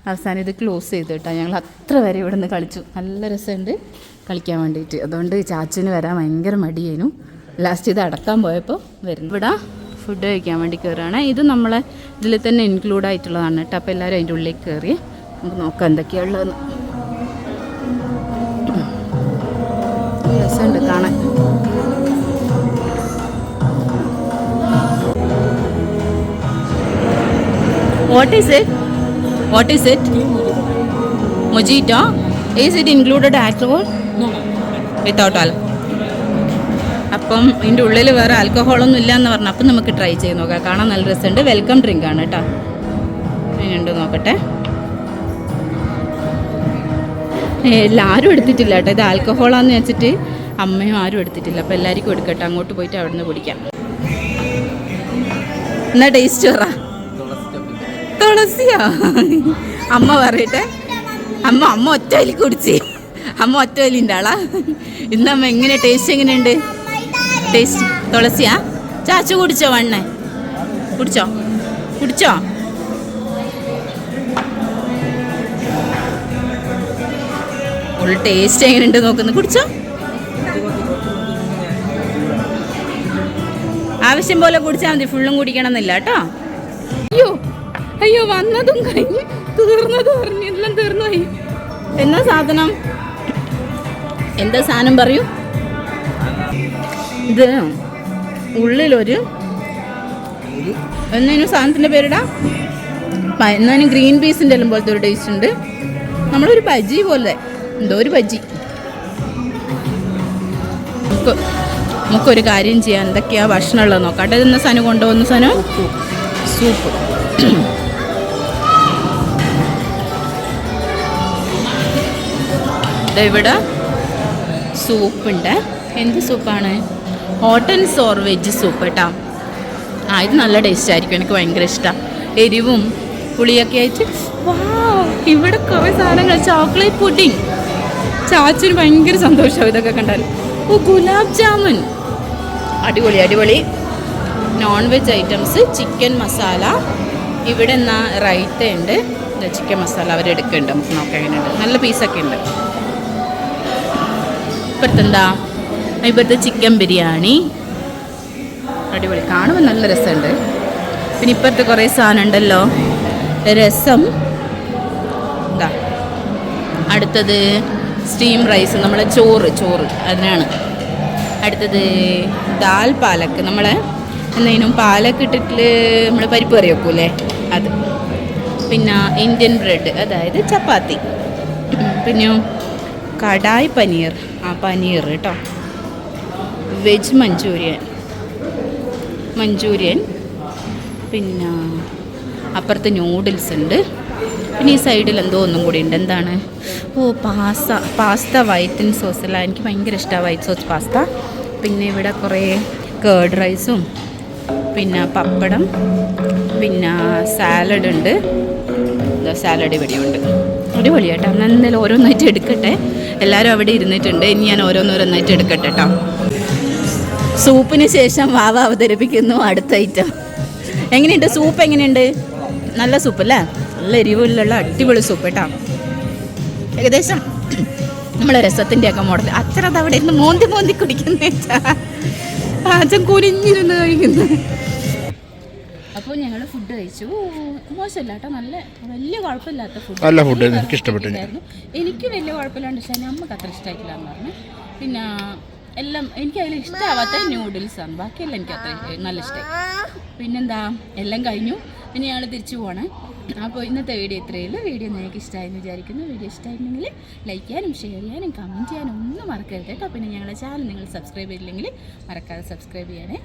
അവസാനം ഇത് ക്ലോസ് ചെയ്ത് കേട്ടോ. ഞങ്ങൾ അത്ര വരെ ഇവിടെ നിന്ന് കളിച്ചു. നല്ല രസമുണ്ട് കളിക്കാൻ വേണ്ടിയിട്ട്. അതുകൊണ്ട് ചാച്ചുവിന് വരാൻ ഭയങ്കര മടിയേനു. ലാസ്റ്റ് ഇത് അടക്കാൻ പോയപ്പോൾ വരുന്നു. ഇവിടെ ഫുഡ് കഴിക്കാൻ വേണ്ടി കയറുകയാണ്. ഇത് നമ്മളെ ഇതിൽ തന്നെ ഇൻക്ലൂഡ് ആയിട്ടുള്ളതാണ് കേട്ടോ. അപ്പോൾ എല്ലാവരും അതിൻ്റെ ഉള്ളിൽ കയറി നമുക്ക് നോക്കാം എന്തൊക്കെയാണ് ഉള്ളതെന്ന്. രസമുണ്ട് കാണാൻ. What is it? Mojito? Is it included alcohol? No. Without alcohol. അപ്പം ഇതിൻ്റെ ഉള്ളിൽ വേറെ ആൽക്കഹോളൊന്നും ഇല്ല എന്ന് പറഞ്ഞു. അപ്പം നമുക്ക് ട്രൈ ചെയ്ത് നോക്കാം. കാണാൻ നല്ല രസമുണ്ട്. വെൽക്കം ഡ്രിങ്ക് ആണ് കേട്ടോ. അതിനുണ്ട് നോക്കട്ടെ. എല്ലാവരും എടുത്തിട്ടില്ല കേട്ടോ. ഇത് ആൽക്കഹോളാന്ന് വെച്ചിട്ട് അമ്മയും ആരും എടുത്തിട്ടില്ല. അപ്പോൾ എല്ലാവർക്കും എടുക്കട്ടെ. അങ്ങോട്ട് പോയിട്ട് അവിടെ നിന്ന് കുടിക്കാം. എന്നാ ടേസ്റ്റ് പറ. തുളസിയാ? അമ്മ പറയട്ടെ. അമ്മ ഒറ്റവലി കുടിച്ച്. അമ്മ ഒറ്റവലിൻ്റെ ആളാ. ഇന്നമ്മ എങ്ങനെ ടേസ്റ്റ് എങ്ങനെയുണ്ട്? ടേസ്റ്റ് തുളസിയാ? ചാച്ചു കുടിച്ചോ? വണ്ണേ കുടിച്ചോ? ഉള്ള ടേസ്റ്റ് എങ്ങനെയുണ്ട് നോക്കുന്നു. കുടിച്ചോ? ആവശ്യം പോലെ കുടിച്ചാൽ മതി. ഫുള്ളും കുടിക്കണം എന്നില്ല കേട്ടോ. അയ്യോ വന്നതും കഴിഞ്ഞ് തീർന്നതും പറഞ്ഞു. എല്ലാം തീർന്നു പോയി. എന്താ സാധനം പറയൂ. ഇത് ഉള്ളിലൊരു എന്നതിനും സാധനത്തിൻ്റെ പേരിടാ. എന്നാലും ഗ്രീൻ പീസിൻ്റെ എല്ലാം പോലത്തെ ഒരു ടേസ്റ്റ് ഉണ്ട്. നമ്മളൊരു ബജ്ജി പോലെ, എന്തോ ഒരു ബജ്ജി. നമുക്കൊരു കാര്യം ചെയ്യാം. എന്തൊക്കെയാ ഭക്ഷണം ഉള്ളത് നോക്കാട്ടെ. ഇതെന്ന സാധനം കൊണ്ടുപോകുന്ന സാധനം സൂപ്പ്. ഇവിടെ സൂപ്പുണ്ട്. എന്ത് സൂപ്പാണ്? Hot and sour veg soup കേട്ടോ. ഇത് നല്ല ടേസ്റ്റ് ആയിരിക്കും, എനിക്ക് ഭയങ്കര ഇഷ്ടമാണ്. എരിവും പുളിയൊക്കെ ആയിട്ട്. ഇവിടെ കുറേ സാധനങ്ങൾ. ചോക്ലേറ്റ് പുഡിങ്, ചാച്ചിന് ഭയങ്കര സന്തോഷമാവും ഇതൊക്കെ കണ്ടാൽ. ഗുലാബ് ജാമുൻ, അടിപൊളി അടിപൊളി. Non veg items, chicken masala. ഇവിടെ എന്നാ റൈത്ത ഉണ്ട്, ചിക്കൻ മസാല അവരെടുക്കുന്നുണ്ട്. നമുക്ക് നോക്കാം എങ്ങനെയുണ്ട്. നല്ല പീസൊക്കെ ഉണ്ട്. ഇപ്പുറത്തെന്താ, ഇപ്പോഴത്തെ ചിക്കൻ ബിരിയാണി, അടിപൊളി. കാണുമ്പോൾ നല്ല രസമുണ്ട്. പിന്നെ ഇപ്പുറത്തെ കുറേ സാധനം ഉണ്ടല്ലോ, രസം. ഇതാ അടുത്തത് സ്റ്റീം റൈസ്, നമ്മളെ ചോറ് അതിനാണ്. അടുത്തത് ദാൽ പാലക്ക്, നമ്മളെ എന്തെങ്കിലും പാലക്ക് ഇട്ടിട്ട് നമ്മൾ പരിപ്പ് കറി വെക്കൂലേ അത്. പിന്നെ ഇന്ത്യൻ ബ്രെഡ്, അതായത് ചപ്പാത്തി. പിന്നെ കടായി പനീർ, പനീർ കേട്ടോ. Veg manchurian. പിന്നെ അപ്പുറത്ത് നൂഡിൽസ് ഉണ്ട്. പിന്നെ ഈ സൈഡിൽ എന്തോ ഒന്നും കൂടി ഉണ്ട്. എന്താണ്? പാസ്ത വൈറ്റ് സോസല്ല. എനിക്ക് ഭയങ്കര ഇഷ്ടമാണ് വൈറ്റ് സോസ് പാസ്ത. പിന്നെ ഇവിടെ കുറേ കേർഡ് റൈസും, പിന്നെ പപ്പടം, പിന്നെ സാലഡ് ഉണ്ട്. സാലഡ് ഇവിടെയുണ്ട്. അടിപൊളിയാട്ടോ. ഞാൻ എന്തായാലും ഓരോന്നായിട്ട് എടുക്കട്ടെ. എല്ലാവരും അവിടെ ഇരുന്നിട്ടുണ്ട്. ഇനി ഞാൻ ഓരോന്നോരോന്നായിട്ട് എടുക്കട്ടെ കേട്ടോ. സൂപ്പിന് ശേഷം വാവ അവതരിപ്പിക്കുന്നു അടുത്ത ഐറ്റം. എങ്ങനെയുണ്ട് സൂപ്പ്? എങ്ങനെയുണ്ട്? നല്ല സൂപ്പ് അല്ലേ? നല്ല എരിവുള്ള അടിപൊളി സൂപ്പ് കേട്ടോ. ഏകദേശം നമ്മളെ രസത്തിൻ്റെ ഒക്കെ മോഡൽ. അച്ഛനത് അവിടെ ഇരുന്ന് മോന്തി കുടിക്കുന്ന അച്ഛൻ കുനിഞ്ഞിരുന്ന് കഴിക്കുന്നു. അപ്പോൾ ഞങ്ങൾ ഫുഡ് കഴിച്ചു. മോശമല്ല കേട്ടോ, നല്ല വലിയ കുഴപ്പമില്ലാത്ത ഫുഡ്. എനിക്ക് ഇഷ്ടപ്പെട്ടു. എനിക്ക് വലിയ കുഴപ്പമില്ലാണ്ട് പക്ഷേ നമുക്ക് അത്ര ഇഷ്ടമായിട്ടില്ല എന്ന് പറഞ്ഞു. പിന്നെ എല്ലാം എനിക്ക് അതിൽ ഇഷ്ടമാവാത്ത നൂഡിൽസാണ്. ബാക്കിയെല്ലാം എനിക്ക് അത്ര നല്ല ഇഷ്ടമായി. പിന്നെന്താ, എല്ലാം കഴിഞ്ഞു. ഇനി ഞങ്ങൾ തിരിച്ചു പോകണേ. അപ്പോൾ ഇന്നത്തെ വീഡിയോ ഇത്രയുള്ളൂ. വീഡിയോ നിങ്ങൾക്ക് ഇഷ്ടമായെന്ന് വിചാരിക്കുന്നു. വീഡിയോ ഇഷ്ടമായിരുന്നെങ്കിൽ ലൈക്ക് ചെയ്യാനും ഷെയർ ചെയ്യാനും കമൻറ്റ് ചെയ്യാനും ഒന്നും മറക്കരുത് കേട്ടോ. പിന്നെ ഞങ്ങളുടെ ചാനൽ നിങ്ങൾ സബ്സ്ക്രൈബ് ചെയ്തില്ലെങ്കിൽ മറക്കാതെ സബ്സ്ക്രൈബ് ചെയ്യണേ.